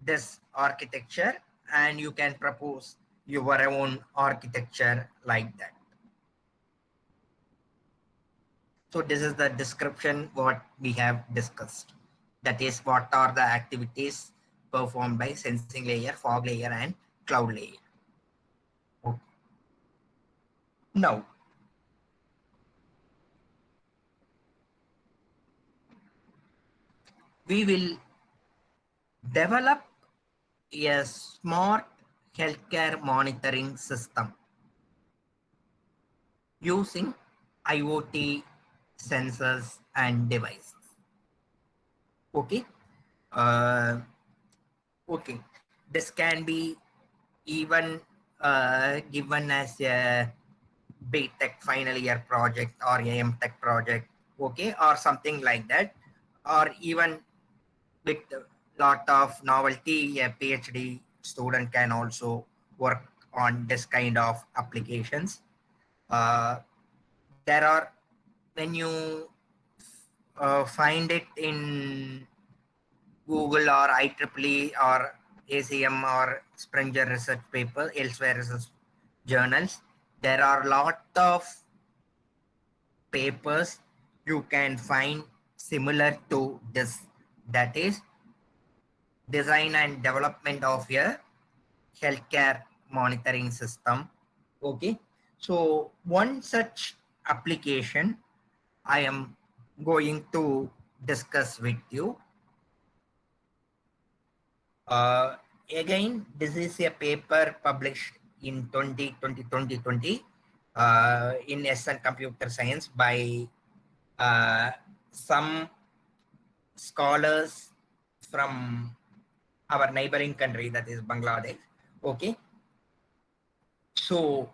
this architecture and you can propose your own architecture like that. So this is the description what we have discussed. That is what are the activities performed by sensing layer, fog layer and cloud layer. Okay. Now, we will develop a smart healthcare monitoring system using IoT sensors and devices. Okay. Okay. This can be even given as a BTech final year project or AM Tech project, okay, or something like that, or even with a lot of novelty, a PhD student can also work on this kind of applications. There are, when you find it in Google or IEEE or ACM or Springer research paper, elsewhere research journals, there are a lot of papers you can find similar to this, that is design and development of a healthcare monitoring system. Okay, so one such application I am going to discuss with you. Again, this is a paper published in 2020 in SN Computer Science by some scholars from our neighboring country, that is Bangladesh. Okay, so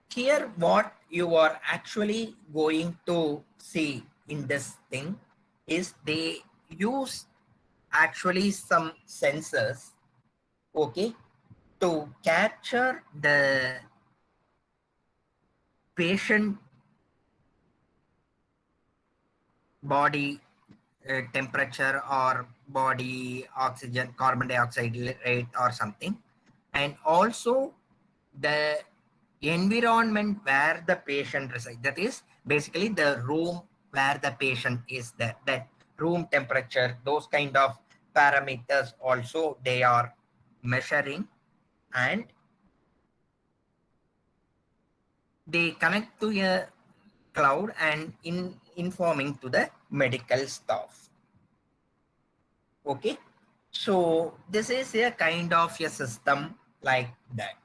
here what you are actually going to see in this thing is they use actually some sensors, okay, to capture the patient body temperature or body oxygen, carbon dioxide rate or something, and also the environment where the patient resides. That is basically the room where the patient is there, that room temperature, those kind of parameters also they are measuring, and they connect to a cloud and informing to the medical staff. Okay, so this is a kind of a system like that.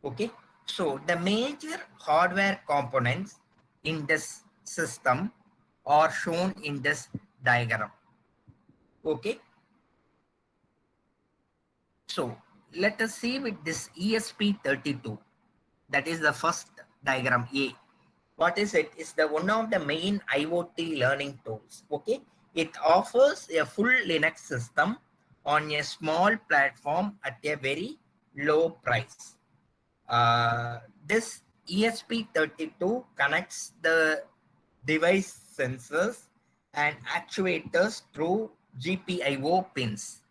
Okay, so the major hardware components in this system are shown in this diagram. Okay, so let us see with this ESP32. That is the first diagram A. What is it? It's the one of the main IoT learning tools. Okay, it offers a full Linux system on a small platform at a very low price. This ESP32 connects the device sensors and actuators through GPIO pins.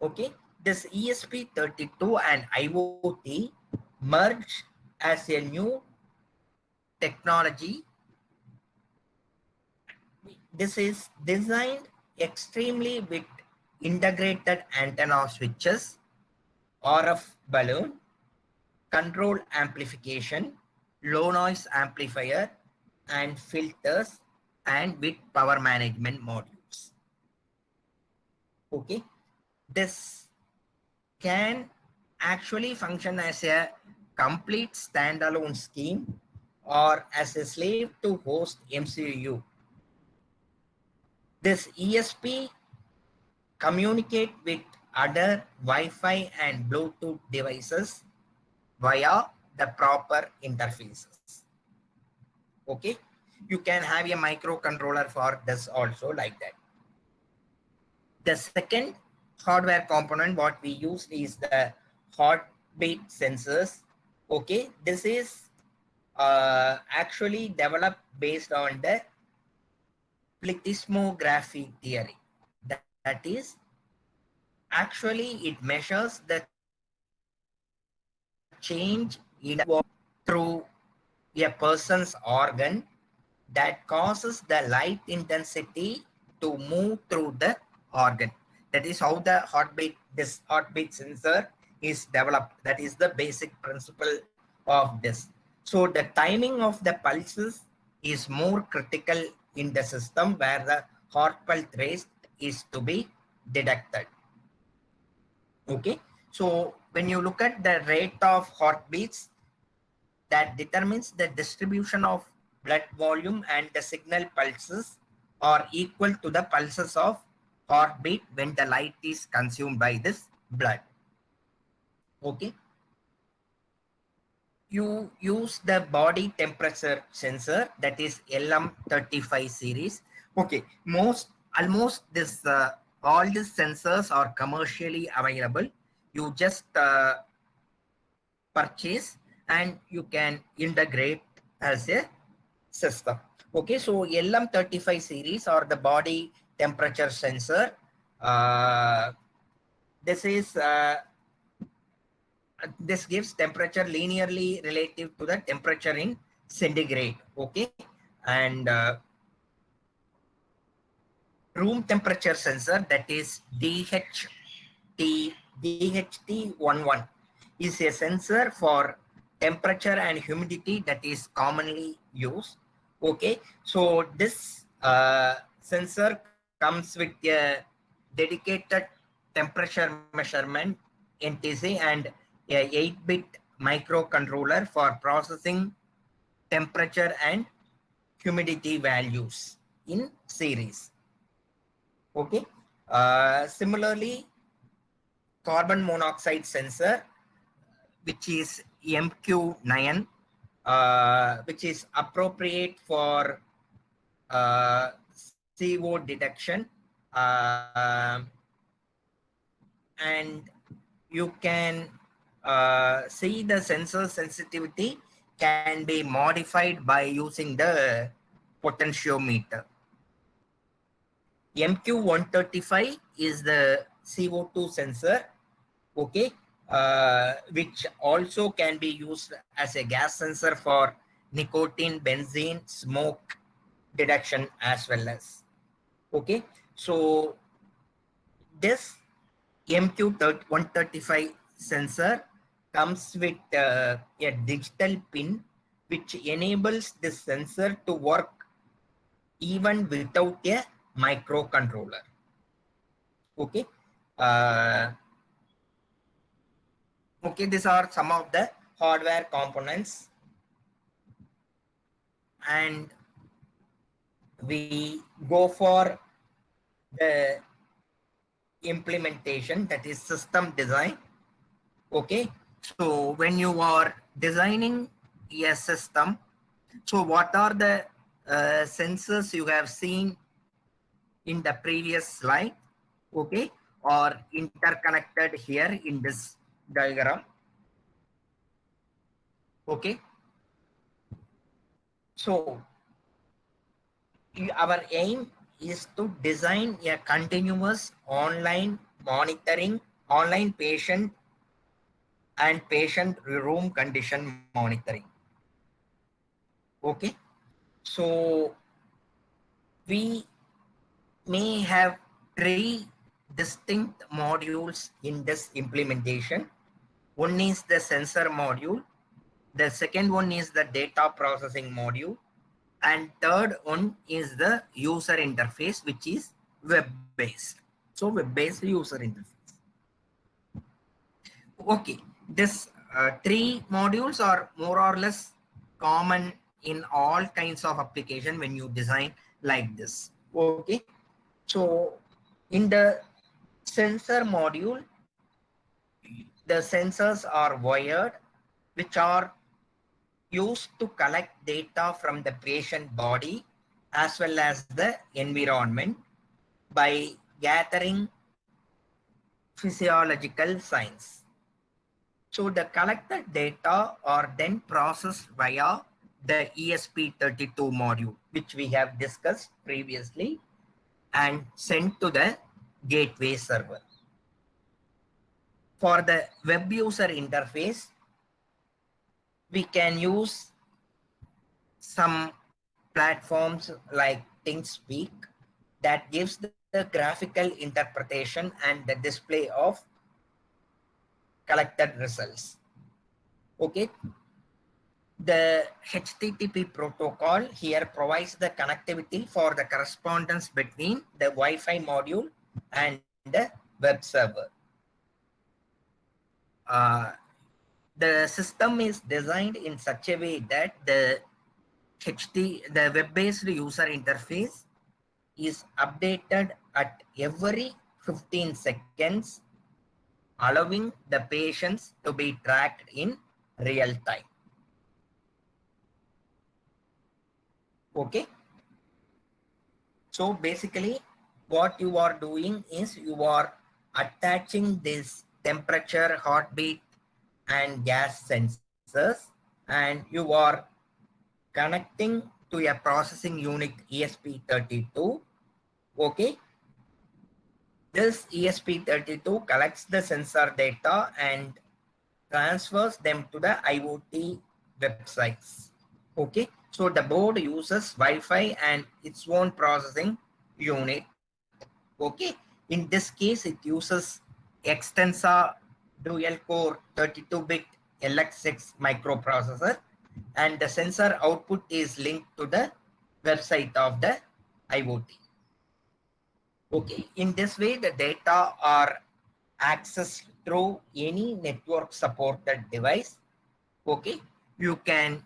Okay, this ESP32 and IoT merge as a new technology. This is designed extremely with integrated antenna switches, RF balloon, control amplification, low noise amplifier, and filters, and with power management modules. Okay, this can actually function as a complete standalone scheme or as a slave to host MCU. This ESP communicate with other Wi-Fi and Bluetooth devices via the proper interfaces. Okay, you can have a microcontroller for this also like that. The second hardware component what we use is the heartbeat sensors. Okay, this is actually developed based on the plethysmography theory. That is, actually it measures the change in through a person's organ that causes the light intensity to move through the organ. That is how the this heartbeat sensor is developed. That is the basic principle of this. So the timing of the pulses is more critical in the system where the heart pulse rate is to be detected. Okay, so when you look at the rate of heartbeats, that determines the distribution of blood volume, and the signal pulses are equal to the pulses of heartbeat when the light is consumed by this blood. Okay, you use the body temperature sensor, that is LM35 series. Okay, almost this all these sensors are commercially available. You just purchase and you can integrate as a system. Okay, so LM35 series or the body temperature sensor. This gives temperature linearly relative to the temperature in centigrade. Okay, and room temperature sensor, that is DHT11, is a sensor for temperature and humidity that is commonly used. Okay, so this sensor comes with a dedicated temperature measurement NTC and a 8-bit microcontroller for processing temperature and humidity values in series. Okay, similarly, carbon monoxide sensor, which is MQ9, which is appropriate for CO detection, and you can see the sensor sensitivity can be modified by using the potentiometer. MQ135 is the CO2 sensor, okay, which also can be used as a gas sensor for nicotine, benzene, smoke detection as well as. Okay, so this MQ135 sensor comes with a digital pin which enables this sensor to work even without a microcontroller. Okay. Okay, these are some of the hardware components, and we go for the implementation, that is system design. Okay, so when you are designing a system, so what are the sensors you have seen in the previous slide, okay, or interconnected here in this diagram. Okay, so our aim is to design a continuous online monitoring, online patient and patient room condition monitoring. Okay, so we may have 3 distinct modules in this implementation. One is the sensor module, the second one is the data processing module, and third one is the user interface, which is web-based. So web-based user interface. Okay, this 3 modules are more or less common in all kinds of application when you design like this. Okay, so in the sensor module, the sensors are wired, which are used to collect data from the patient body as well as the environment by gathering physiological signs. So the collected data are then processed via the ESP32 module, which we have discussed previously, and sent to the gateway server. For the web user interface, we can use some platforms like ThinkSpeak that gives the graphical interpretation and the display of collected results. Okay, the HTTP protocol here provides the connectivity for the correspondence between the Wi-Fi module and the web server. The system is designed in such a way that the web-based user interface is updated at every 15 seconds, allowing the patients to be tracked in real time. Okay. So basically what you are doing is you are attaching this temperature, heartbeat and gas sensors, and you are connecting to a processing unit ESP32. Okay. This ESP32 collects the sensor data and transfers them to the IoT websites. Okay. So the board uses Wi-Fi and its own processing unit. Okay. In this case, it uses Extensa dual core 32-bit LX6 microprocessor, and the sensor output is linked to the website of the IoT. Okay, in this way, the data are accessed through any network supported device. Okay, you can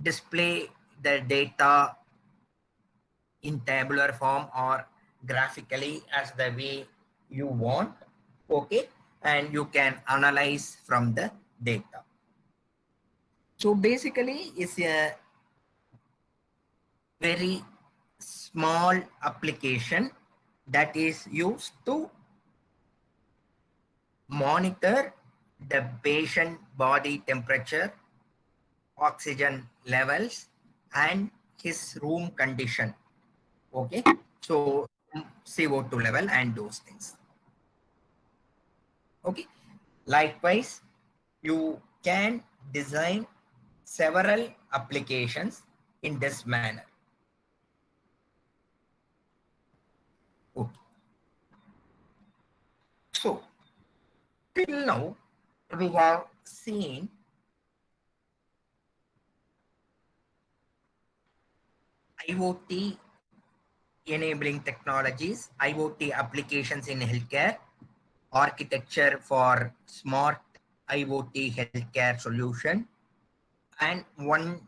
display the data in tabular form or graphically as the way you want. Okay, and you can analyze from the data. So basically, it's a very small application that is used to monitor the patient body temperature, oxygen levels, and his room condition. Okay, so CO2 level and those things. Okay, likewise, you can design several applications in this manner. Okay. So, till now, we have seen IoT enabling technologies, IoT applications in healthcare, architecture for smart IoT healthcare solution, and one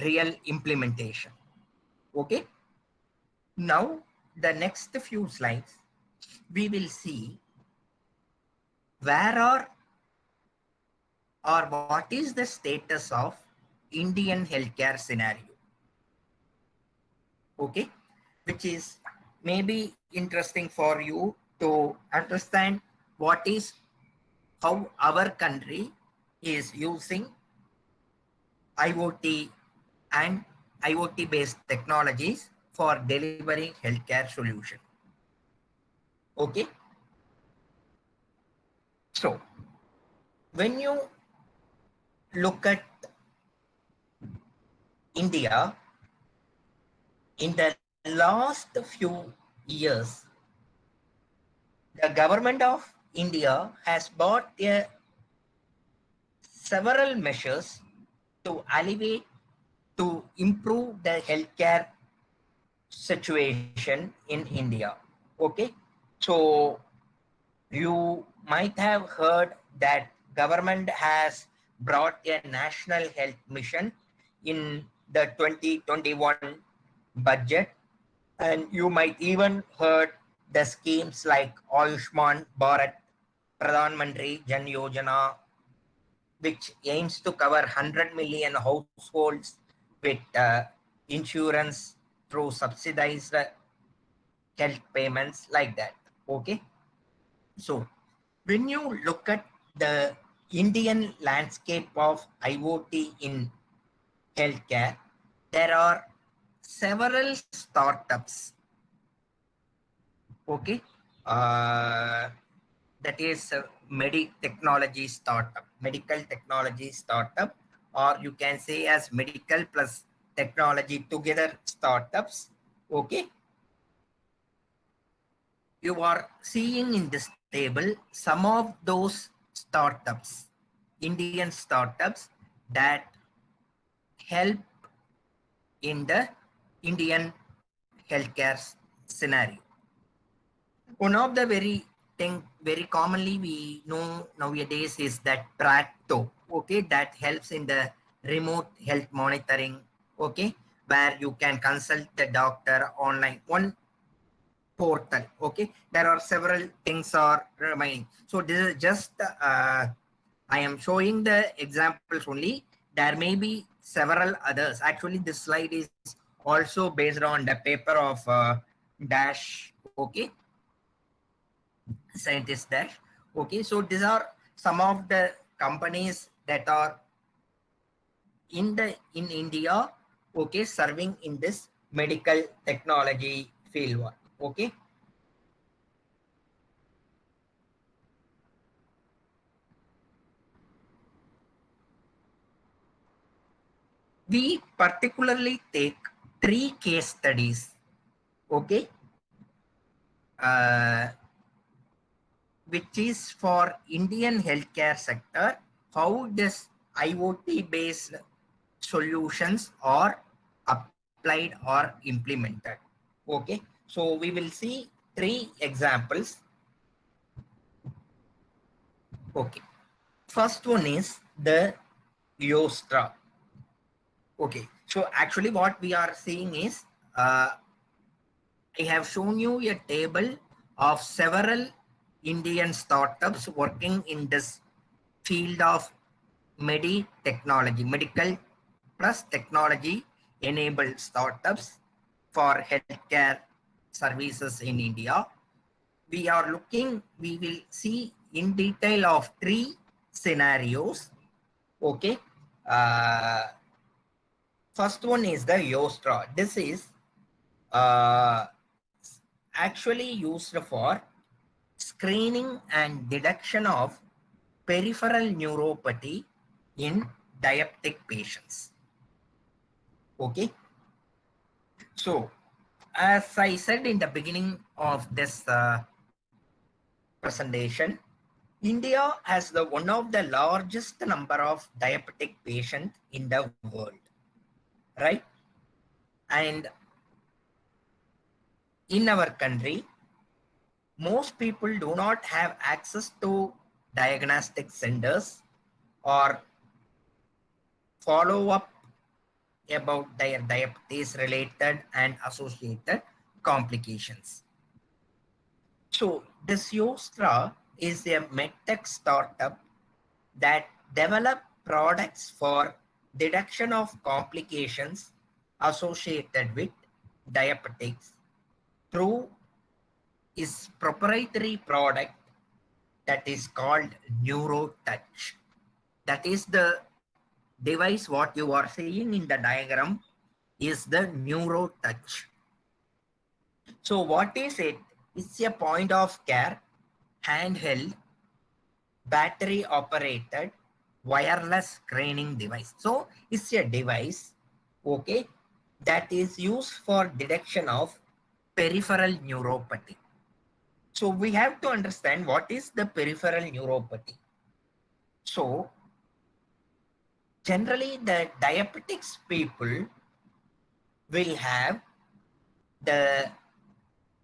real implementation. Okay. Now, the next few slides, we will see where are or what is the status of Indian healthcare scenario. Okay, which is maybe interesting for you to understand what is how our country is using IoT and IoT based technologies for delivering healthcare solution. Okay, so when you look at India in the last few years, the government of India has brought several measures to alleviate, to improve the healthcare situation in India. Okay, so you might have heard that government has brought a national health mission in the 2021 budget, and you might even heard the schemes like Ayushman Bharat, Pradhan Mantri Jan Yojana, which aims to cover 100 million households with insurance through subsidized health payments like that. Okay, so when you look at the Indian landscape of IoT in healthcare, there are several startups. Okay, that is a medical technology startup, or you can say as medical plus technology together startups. Okay, you are seeing in this table some of those startups, Indian startups that help in the Indian healthcare scenario. One of the very commonly we know nowadays is that Practo, okay, that helps in the remote health monitoring, okay, where you can consult the doctor online, one portal. Okay, there are several things are remaining. So this is just I am showing the examples only. There may be several others. Actually, this slide is also based on the paper of Dash. Okay, scientist Dash. Okay, so these are some of the companies that are in India. Okay, serving in this medical technology field. Okay. We particularly take 3 case studies, okay, which is for Indian healthcare sector, how this IoT based solutions are applied or implemented. Okay, so we will see 3 examples. Okay, first one is the Yostra. Okay, so actually what we are seeing is I have shown you a table of several Indian startups working in this field of medical plus technology enabled startups. for healthcare services in India. We will see in detail of 3 scenarios. Okay. First one is the Yostra. This is actually used for screening and detection of peripheral neuropathy in diabetic patients. Okay. So, as I said in the beginning of this presentation, India has one of the largest number of diabetic patients in the world, right? And in our country, most people do not have access to diagnostic centers or follow up about their diabetes related and associated complications. So this Yostra is a medtech startup that develop products for detection of complications associated with diabetics through its proprietary product that is called NeuroTouch. That is the device what you are seeing in the diagram is the NeuroTouch. So what is it? It's a point of care, handheld, battery operated, wireless screening device. So it's a device, okay, that is used for detection of peripheral neuropathy. So we have to understand what is the peripheral neuropathy. So generally the diabetics people will have the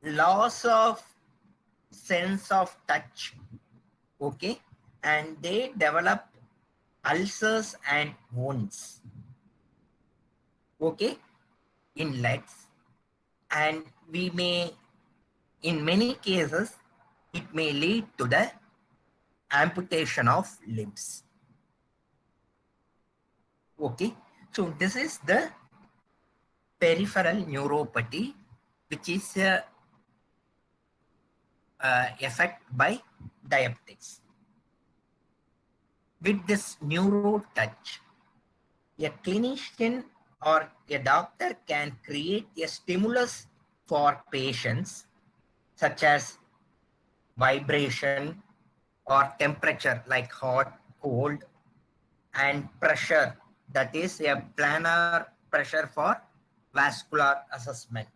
loss of sense of touch, okay, and they develop ulcers and wounds, okay, in legs, and we may, in many cases, it may lead to the amputation of limbs. Okay, so this is the peripheral neuropathy, which is effect by diabetics. With this NeuroTouch, a clinician or a doctor can create a stimulus for patients such as vibration or temperature like hot, cold, and pressure, that is a planar pressure for vascular assessment.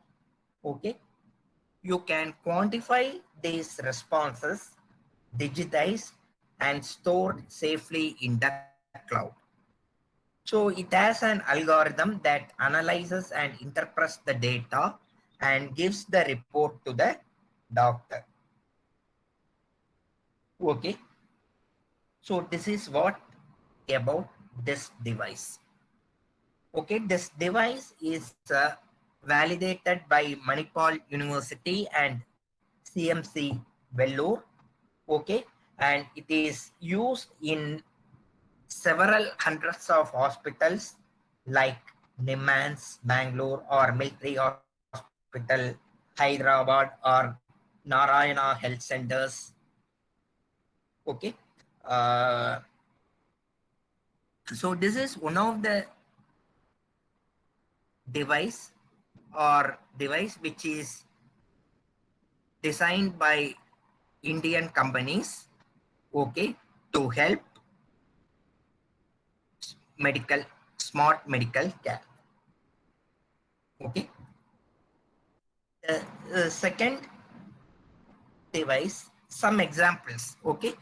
Okay, you can quantify these responses, digitize and stored safely in the cloud. So it has an algorithm that analyzes and interprets the data and gives the report to the doctor. Okay, so this is what about this device. Okay, this device is validated by Manipal University and CMC Vellore. Okay, and it is used in several hundreds of hospitals like Nimans, Bangalore, or Military Hospital, Hyderabad, or Narayana Health Centers. Okay. So this is one of the device which is designed by Indian companies, okay, to help smart medical care. Okay. The second device, some examples, okay,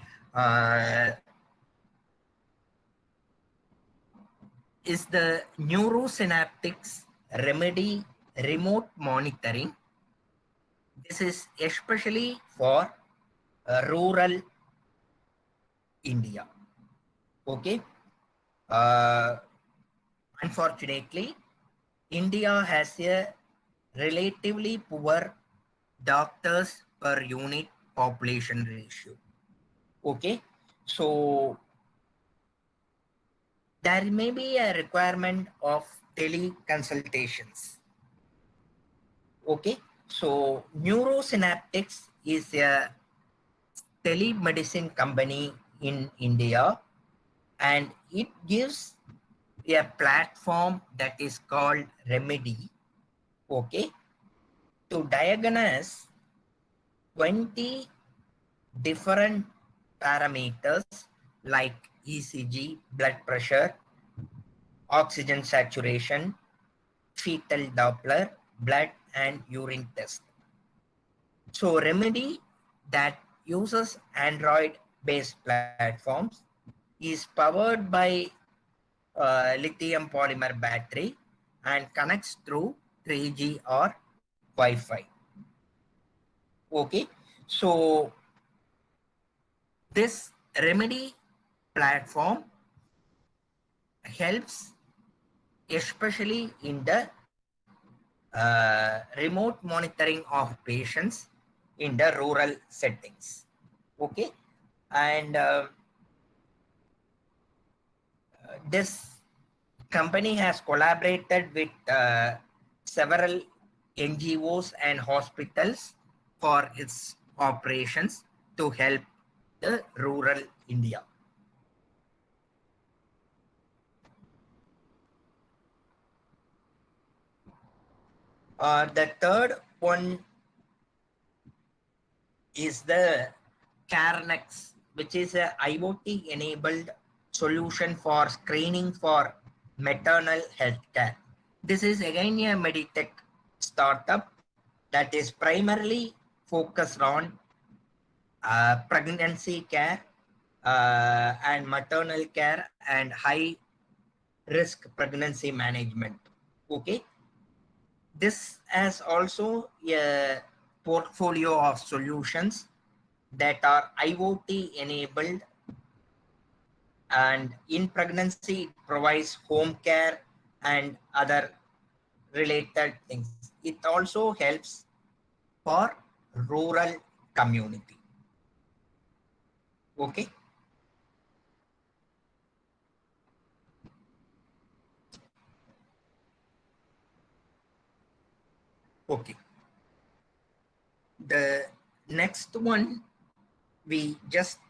is the Neurosynaptics Remedy remote monitoring. This is especially for rural India. Okay. Unfortunately, India has a relatively poor doctors per unit population ratio. Okay. So there may be a requirement of teleconsultations. Okay, so Neurosynaptics is a telemedicine company in India, and it gives a platform that is called Remedy, okay, to diagnose 20 different parameters like ECG, blood pressure, oxygen saturation, fetal Doppler, blood and urine test. So Remedy, that uses Android-based platforms, is powered by lithium polymer battery and connects through 3G or Wi-Fi. Okay, so this Remedy platform helps especially in the remote monitoring of patients in the rural settings. Okay, and this company has collaborated with several NGOs and hospitals for its operations to help the rural India. The third one is the CareNex, which is a IoT-enabled solution for screening for maternal health care. This is again a Meditech startup that is primarily focused on pregnancy care and maternal care and high risk pregnancy management. Okay, this has also a portfolio of solutions that are IoT enabled, and in pregnancy it provides home care and other related things. It also helps for rural community. Okay. Okay. The next one, we just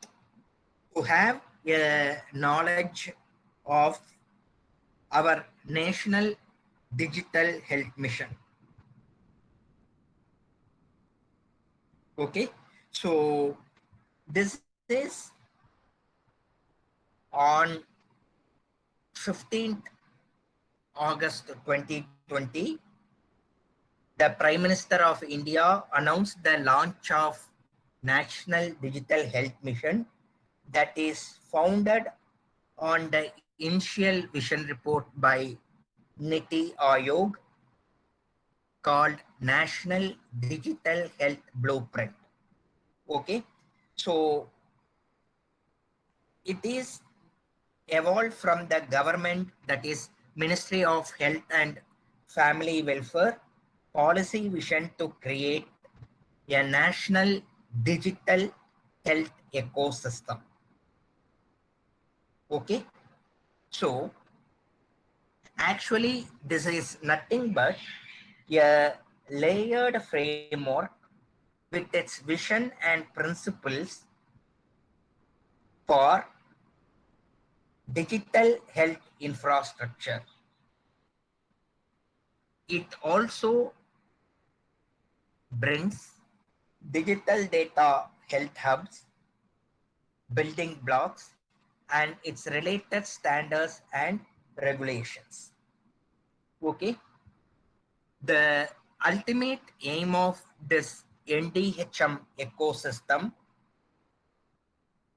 to have a knowledge of our national digital health mission. Okay, so this is on 15th August 2020. The Prime Minister of India announced the launch of National Digital Health Mission that is founded on the initial vision report by Niti Aayog called National Digital Health Blueprint. Okay, so it is evolved from the government, that is Ministry of Health and Family Welfare policy vision to create a national digital health ecosystem. Okay, so actually this is nothing but a layered framework with its vision and principles for digital health infrastructure. It also brings digital data health hubs, building blocks, and its related standards and regulations. Okay, the ultimate aim of this NDHM ecosystem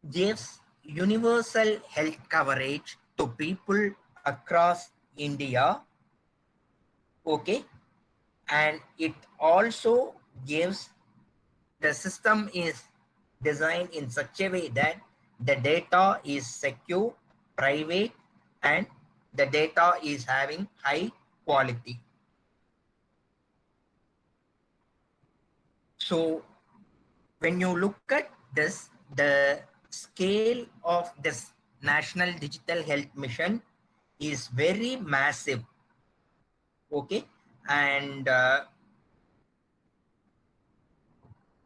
gives universal health coverage to people across India. Okay, and it also gives, the system is designed in such a way that the data is secure, private, and the data is having high quality. So when you look at this, the scale of this National Digital Health Mission is very massive. Okay, and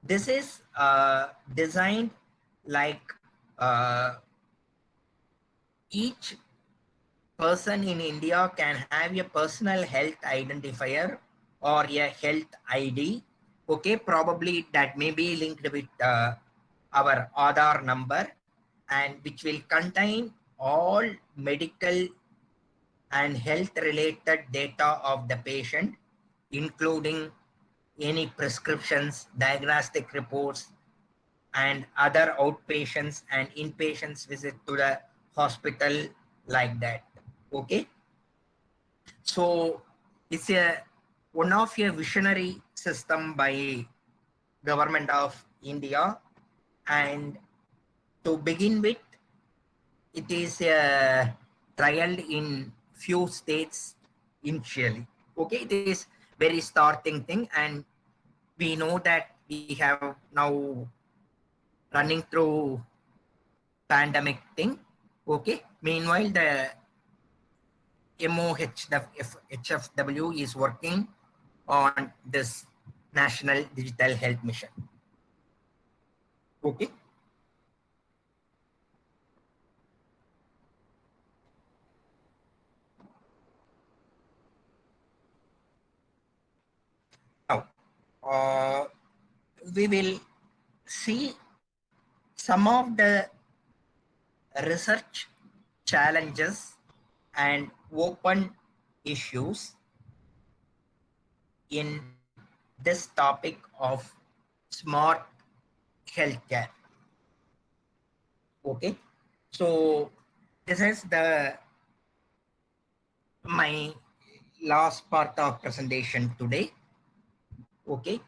this is designed like each person in India can have a personal health identifier or a health ID. Okay, probably that may be linked with our Aadhaar number, and which will contain all medical and health related data of the patient, including any prescriptions, diagnostic reports, and other outpatients and inpatients visit to the hospital, like that. Okay, so it's a one of a visionary system by government of India, and to begin with, it is trialed in few states initially. Okay, it is very starting thing, and we know that we have now running through pandemic thing. Okay, meanwhile the HFW is working on this National Digital Health Mission. Okay. Now, we will see some of the research challenges and open issues in this topic of smart healthcare. Okay, so this is my last part of presentation today. Okay,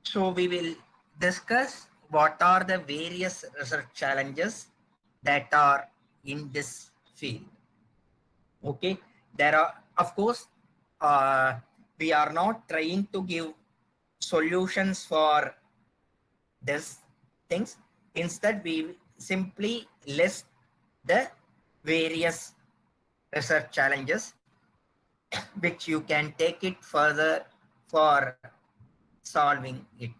so we will discuss what are the various research challenges that are in this field. Okay, there are, of course, we are not trying to give solutions for these things. Instead, we simply list the various research challenges which you can take it further for solving it.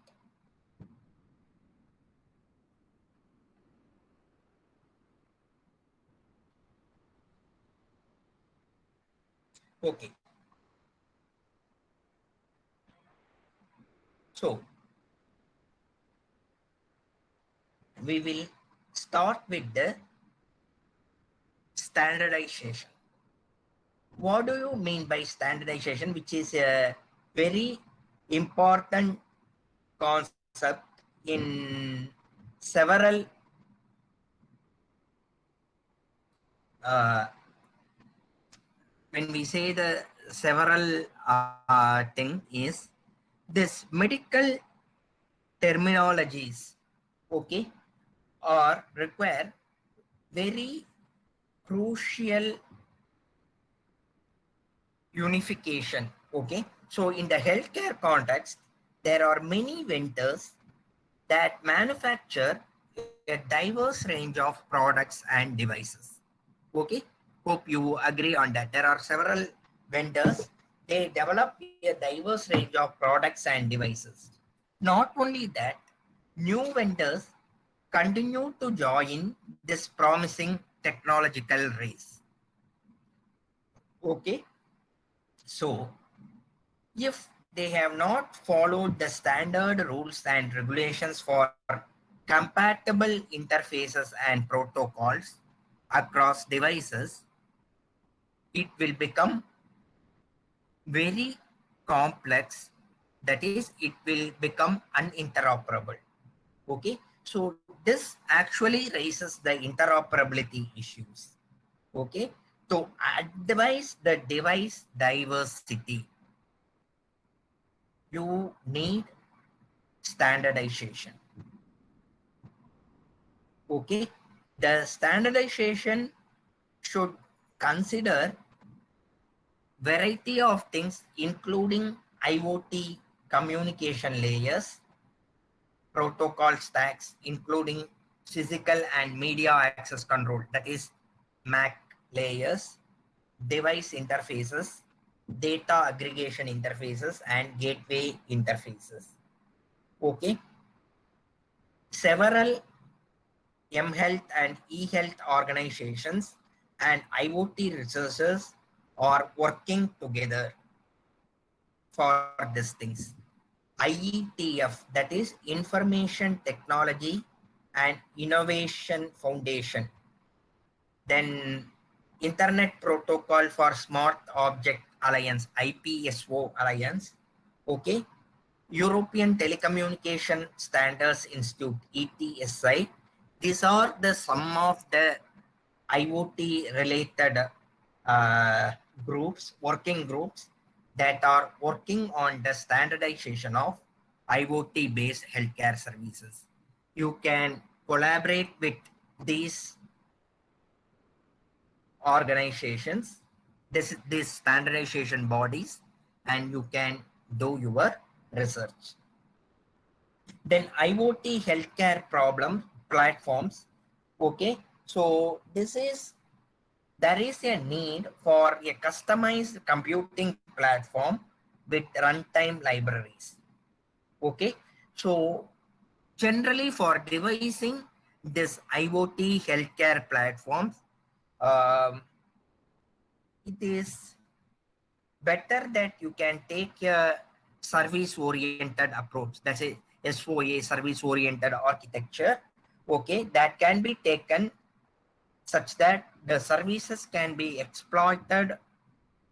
Okay. So we will start with the standardization. What do you mean by standardization, which is a very important concept in several when we say the several thing is this medical terminologies, okay, or require very crucial unification. Okay, so in the healthcare context, there are many vendors that manufacture a diverse range of products and devices. Okay, hope you agree on that. There are several vendors, they develop a diverse range of products and devices. Not only that, new vendors continue to join this promising technological race. Okay, so if they have not followed the standard rules and regulations for compatible interfaces and protocols across devices, it will become very complex. That is, it will become uninteroperable. Okay, so this actually raises the interoperability issues. Okay, to advise the device diversity, you need standardization. Okay, the standardization should consider variety of things, including IoT communication layers, protocol stacks, including physical and media access control, that is MAC layers, device interfaces, data aggregation interfaces, and gateway interfaces. Okay, several mHealth and eHealth organizations and IoT researchers are working together for these things. IETF, that is Information Technology and Innovation Foundation. Then Internet Protocol for Smart Object Alliance, IPSO Alliance. Okay. European Telecommunication Standards Institute, ETSI. These are the some of the IoT related groups, working groups that are working on the standardization of IoT based healthcare services. You can collaborate with these organizations, these standardization bodies, and you can do your research. Then IoT healthcare platforms. Okay, so there is a need for a customized computing platform with runtime libraries. Okay, so generally for devising this IoT healthcare platforms, it is better that you can take a service-oriented approach. That's a SOA, service-oriented architecture. Okay, that can be taken such that the services can be exploited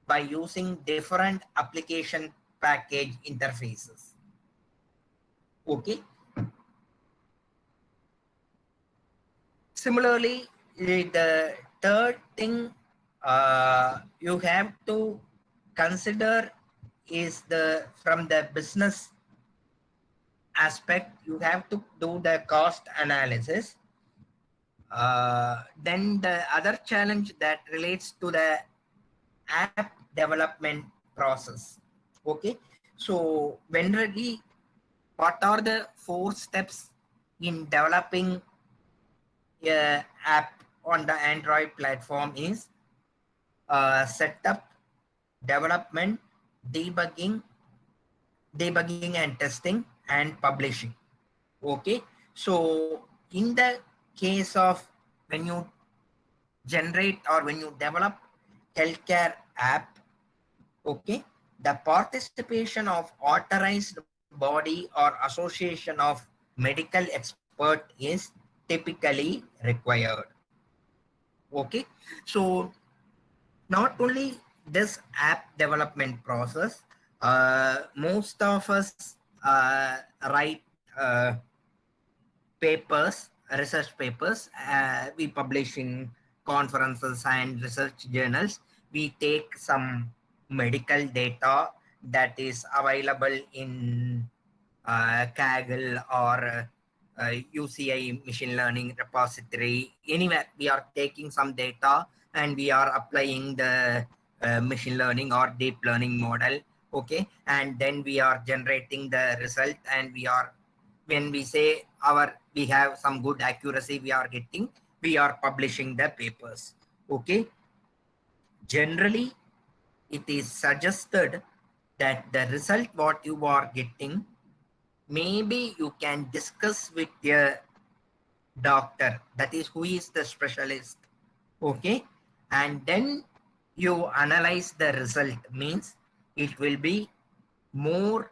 by using different application package interfaces. Okay. Similarly, the third thing you have to consider is from the business aspect, you have to do the cost analysis. Then the other challenge that relates to the app development process. Okay, so generally, what are the 4 steps in developing an app on the Android platform is setup, development, debugging and testing, and publishing. Okay, so in the case of when you generate or when you develop healthcare app, okay, the participation of authorized body or association of medical expert is typically required. Okay, so not only this app development process, most of us write papers, research papers, we publish in conferences and research journals. We take some medical data that is available in Kaggle or UCI machine learning repository. Anywhere we are taking some data and we are applying the machine learning or deep learning model. Okay, and then we are generating the result, and when we say we have some good accuracy we are publishing the papers. Okay, generally it is suggested that the result what you are getting, maybe you can discuss with your doctor, that is who is the specialist. Okay, and then you analyze the result, means it will be more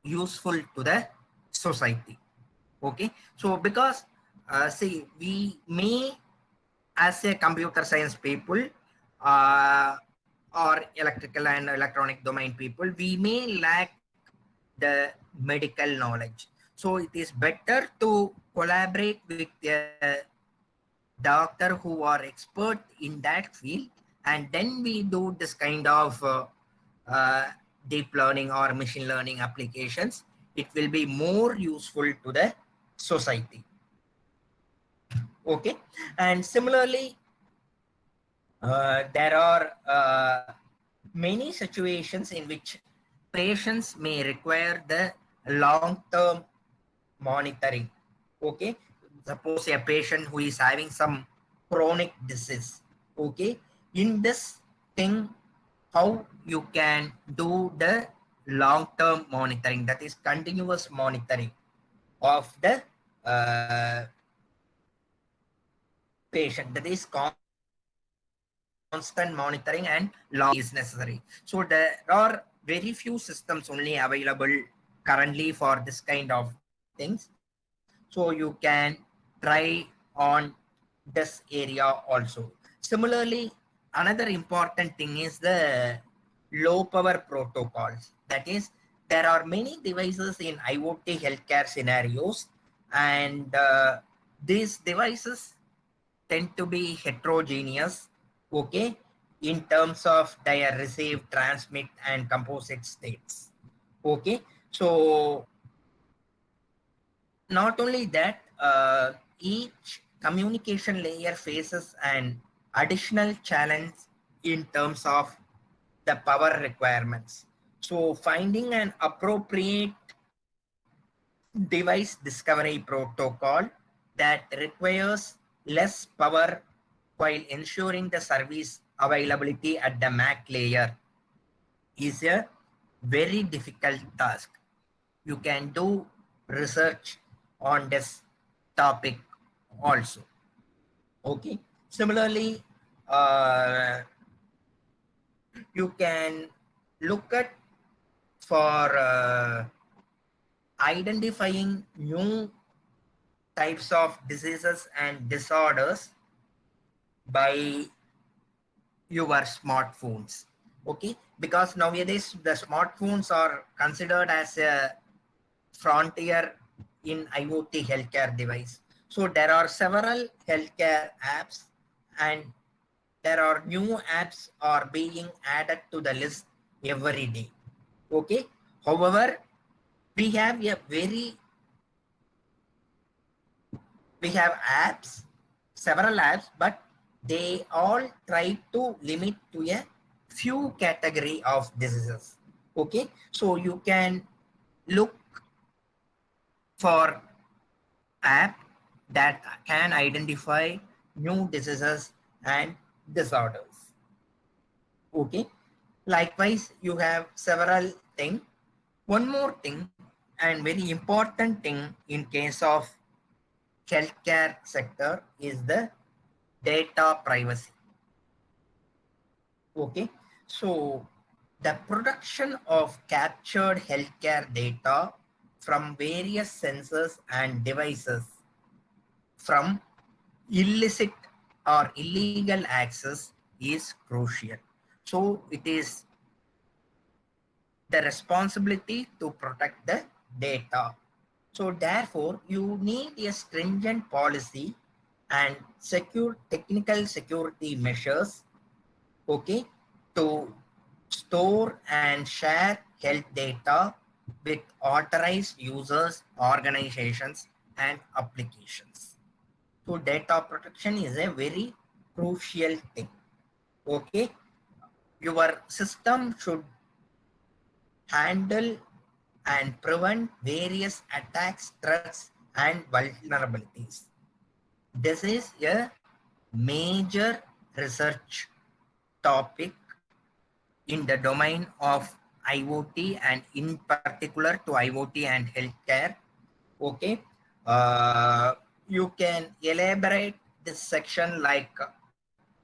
useful to the society. Okay, so because see, we may as a computer science people or electrical and electronic domain people, we may lack the medical knowledge. So it is better to collaborate with a doctor who are expert in that field, and then we do this kind of deep learning or machine learning applications. It will be more useful to the society. Okay, and similarly, there are many situations in which patients may require the long-term monitoring. Okay, suppose a patient who is having some chronic disease. Okay, in this thing, how you can do the long-term monitoring, that is continuous monitoring of the uh, patient. That is constant monitoring and log is necessary. So there are very few systems only available currently for this kind of things. So you can try on this area also. Similarly, another important thing is the low power protocols. That is, there are many devices in IoT healthcare scenarios, and these devices tend to be heterogeneous, okay, in terms of their receive, transmit, and composite states. Okay, so not only that, each communication layer faces an additional challenge in terms of the power requirements. So finding an appropriate device discovery protocol that requires less power while ensuring the service availability at the MAC layer is a very difficult task. You can do research on this topic also. Okay. Similarly, you can look at for identifying new types of diseases and disorders by your smartphones. Okay, because nowadays the smartphones are considered as a frontier in IoT healthcare device. So there are several healthcare apps, and there are new apps are being added to the list every day. Okay. However, we have apps, several apps, but they all try to limit to a few category of diseases. Okay, so you can look for app that can identify new diseases and disorders. Okay, likewise, you have several things. One more thing and very important thing in case of healthcare sector is the data privacy. Okay, so the production of captured healthcare data from various sensors and devices from illicit or illegal access is crucial. So it is the responsibility to protect the data. So therefore, you need a stringent policy and secure technical security measures, okay, to store and share health data with authorized users, organizations, and applications. So data protection is a very crucial thing. Okay, your system should handle and prevent various attacks, threats, and vulnerabilities. This is a major research topic in the domain of IoT and in particular to IoT and healthcare. Okay, you can elaborate this section like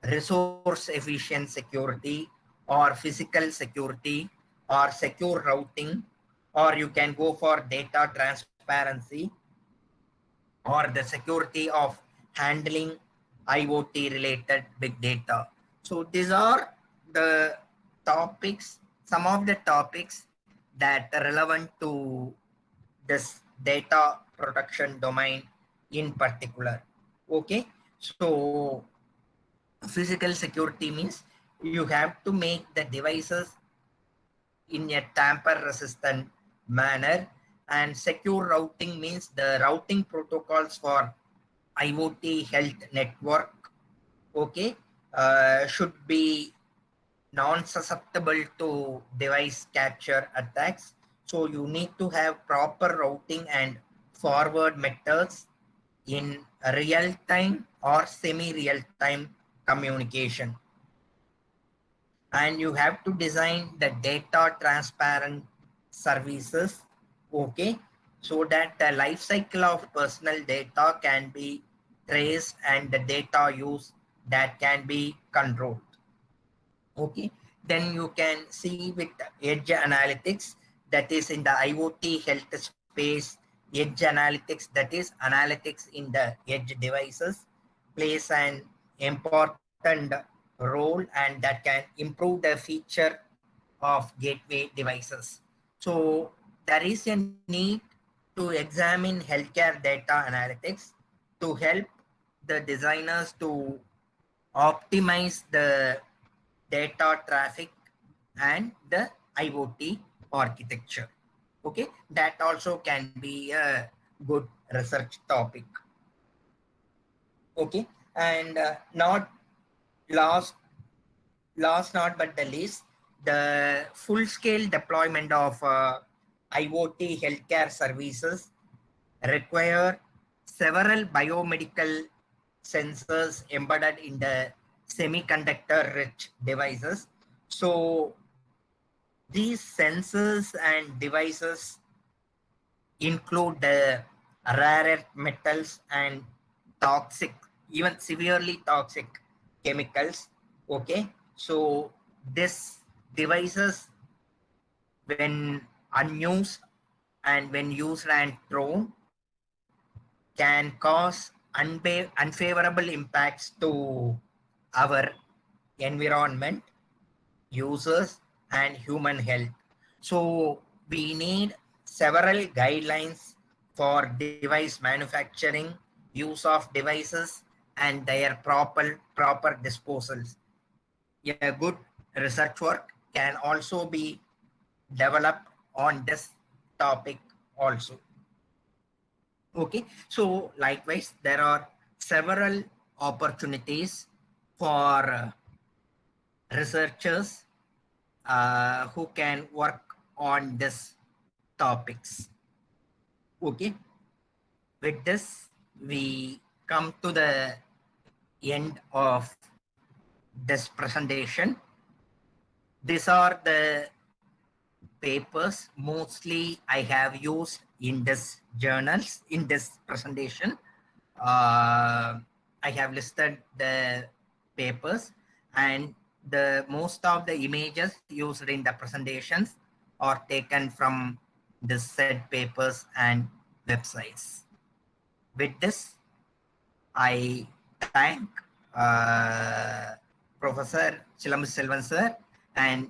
resource efficient security or physical security or secure routing, or you can go for data transparency or the security of handling IoT related big data. So these are the topics, some of the topics that are relevant to this data protection domain in particular. Okay, so physical security means you have to make the devices in a tamper resistant manner, and secure routing means the routing protocols for IoT health network, okay, should be non-susceptible to device capture attacks. So you need to have proper routing and forward methods in real time or semi-real time communication. And you have to design the data transparent services, okay, so that the life cycle of personal data can be traced and the data use that can be controlled. Okay, then you can see with edge analytics, that is in the IoT health space. Edge analytics, that is analytics in the edge devices, plays an important role, and that can improve the feature of gateway devices. So there is a need to examine healthcare data analytics to help the designers to optimize the data traffic and the IoT architecture. Okay, that also can be a good research topic. Okay, and not last not but the least, the full-scale deployment of IoT healthcare services require several biomedical sensors embedded in the semiconductor-rich devices. So these sensors and devices include the rare earth metals and toxic, even severely toxic chemicals. Okay, so this devices, when unused and when used and thrown, can cause unfavorable impacts to our environment, users, and human health. So we need several guidelines for device manufacturing, use of devices, and their proper disposals. A good research work can also be developed on this topic also. Okay, so likewise, there are several opportunities for researchers who can work on this topics. Okay, with this, we come to the end of this presentation. These are the papers mostly I have used in this journals, in this presentation. I have listed the papers, and the most of the images used in the presentations are taken from the said papers and websites. With this, I thank Professor Chilambu Selvan sir and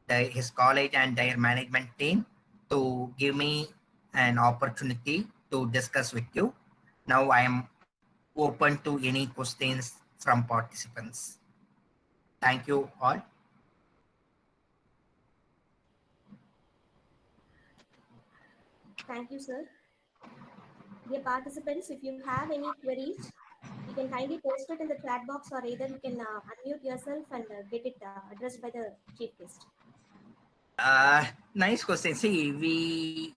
his college and their management team to give me an opportunity to discuss with you. Now I am open to any questions from participants. Thank you all. Thank you, sir. Dear participants, if you have any queries, you can kindly post it in the chat box, or either you can unmute yourself and get it addressed by the chief guest. Nice question. See, we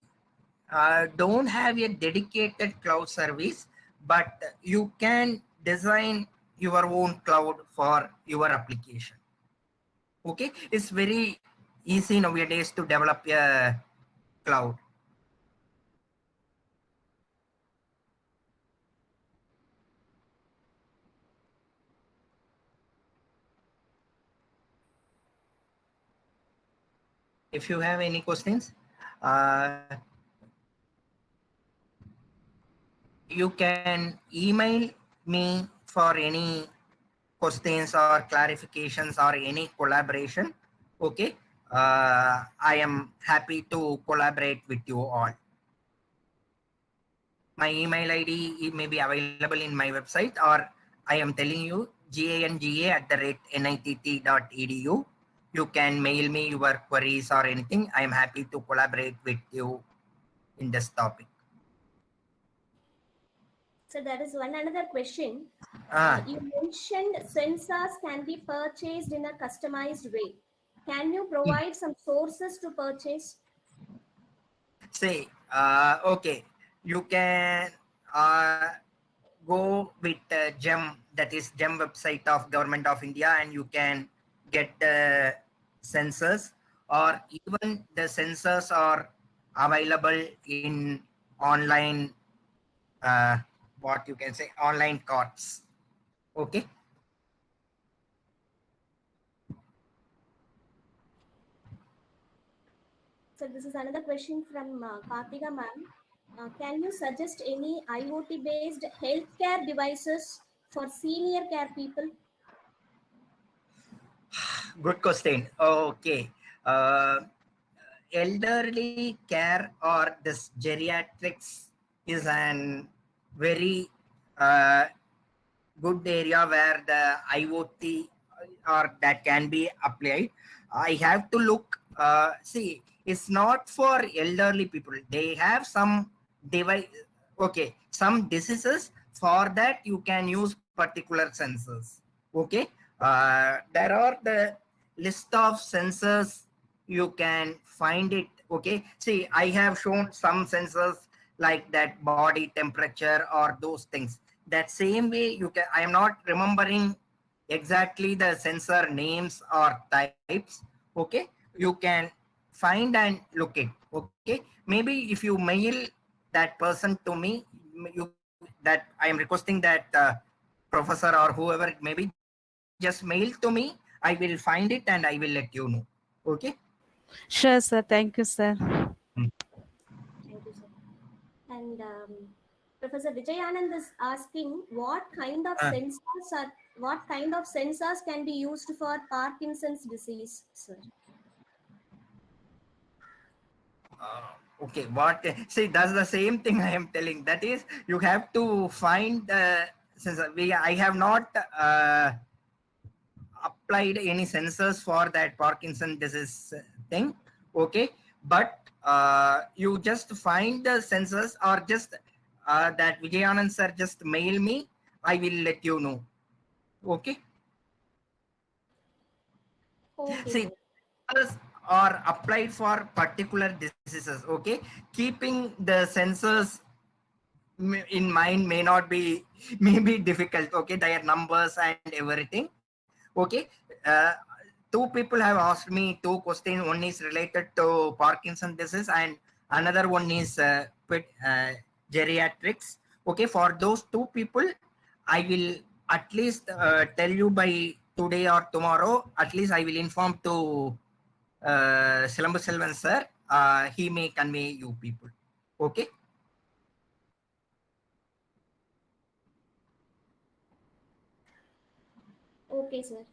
don't have a dedicated cloud service, but you can design your own cloud for your application. Okay, it's very easy nowadays to develop a cloud. If you have any questions, you can email me for any questions or clarifications or any collaboration. Okay, I am happy to collaborate with you all. My email ID may be available in my website, or I am telling you, ganga@nitt.edu. You can mail me your queries or anything. I am happy to collaborate with you in this topic. So there is one another question. You mentioned sensors can be purchased in a customized way. Can you provide some sources to purchase? Say, okay, you can go with GEM, that is GEM website of Government of India, and you can get the sensors, or even the sensors are available in online, what you can say, online cards. Okay. So this is another question from Kartika ma'am. Can you suggest any IoT-based healthcare devices for senior care people? Good question. Okay. Uh, Elderly care or this geriatrics is an very good area where the IoT or that can be applied. I have to look. See, it's not for elderly people. They have some device. Okay, some diseases. For that, you can use particular sensors. Okay, there are the list of sensors. You can find it. Okay, see, I have shown some sensors like that body temperature or those things. That same way you can, I am not remembering exactly the sensor names or types. Okay, you can find and look it. Okay, maybe if you mail that person to me, you that I am requesting that professor or whoever it may be, just mail to me. I will find it and I will let you know. Okay. Sure, sir. Thank you, sir. Thank you, sir. And Professor Vijayanand is asking Uh, what kind of sensors can be used for Parkinson's disease, sir? Okay, what, see, that's the same thing I am telling. That is, you have to find since I have not applied any sensors for that Parkinson disease thing. Okay, but you just find the sensors or just that Vijayanand sir just mail me. I will let you know. Okay. Okay, See, sir. sensors are applied for particular diseases. Okay, keeping the sensors in mind may not be, may be difficult. Okay, their numbers and everything. Okay, uh, two people have asked me two questions. One is related to Parkinson disease and another one is geriatrics. Okay, for those two people, I will at least tell you by today or tomorrow. At least I will inform to Silambu Selvan sir. He may convey you people. Okay. Okay, sir.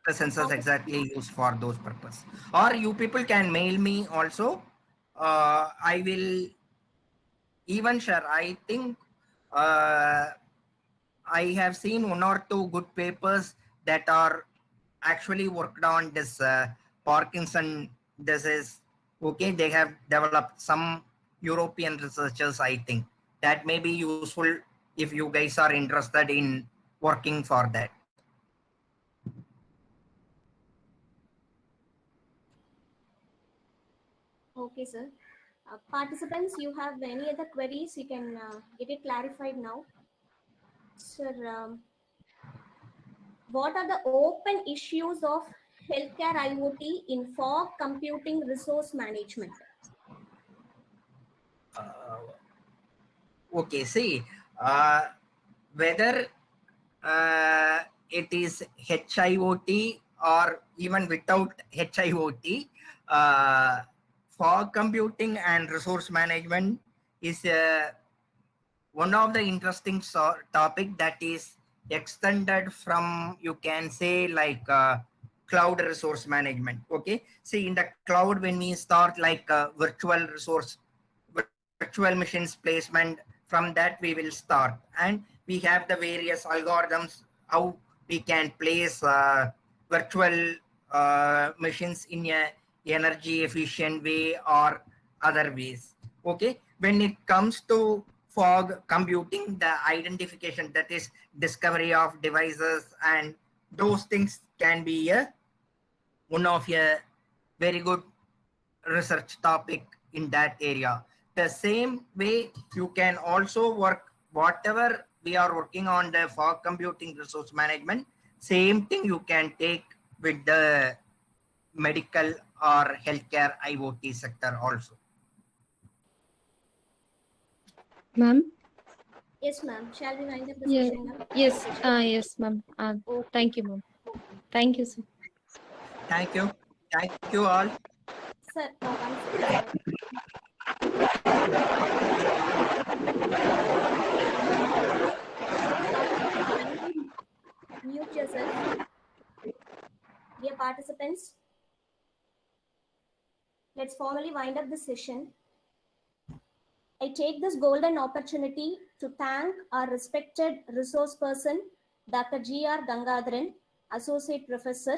The sensors Partic- exactly used for those purpose, or you people can mail me also. I will even share, I think uh, I have seen one or two good papers that are actually worked on this Parkinson disease. Okay, they have developed some European researchers. I think that may be useful if you guys are interested in working for that. Okay, sir. Participants, you have any other queries? You can get it clarified now. Sir, what are the open issues of healthcare IoT in fog computing resource management? Okay, see, uh, whether it is HIOT or even without HIOT, fog computing and resource management is one of the interesting topic that is extended from, you can say, like cloud resource management. Okay, see, in the cloud, when we start like virtual resource, virtual machines placement, from that we will start, and we have the various algorithms how we can place virtual machines in a energy efficient way or other ways. Okay, when it comes to fog computing, the identification, that is discovery of devices and those things, can be a one of a very good research topic in that area. The same way you can also work whatever we are working on the fog computing resource management, same thing you can take with the medical or healthcare IoT sector also. Ma'am? Yes, ma'am. Shall we wind up the Yeah. session now? Yes. Yes, ma'am. Thank you, ma'am. Thank you, sir. Thank you. Thank you all. Sir, 1 second, sir. Kindly mute yourself. Dear participants, let's formally wind up the session. I take this golden opportunity to thank our respected resource person, Dr. G.R. Gangadharan, Associate Professor,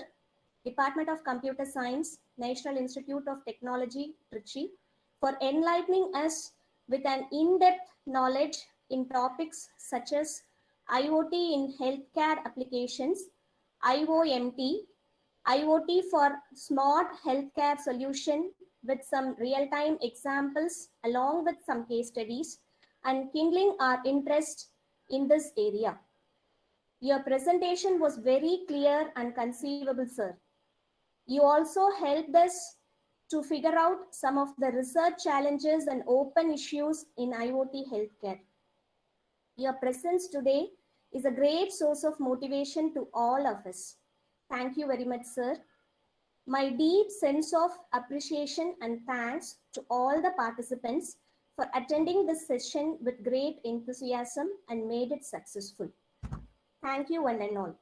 Department of Computer Science, National Institute of Technology, Trichy, for enlightening us with an in-depth knowledge in topics such as IoT in healthcare applications, IOMT, IoT for smart healthcare solution with some real-time examples along with some case studies and kindling our interest in this area. Your presentation was very clear and conceivable, sir. You also helped us to figure out some of the research challenges and open issues in IoT healthcare. Your presence today is a great source of motivation to all of us. Thank you very much, sir. My deep sense of appreciation and thanks to all the participants for attending this session with great enthusiasm and made it successful. Thank you one and all.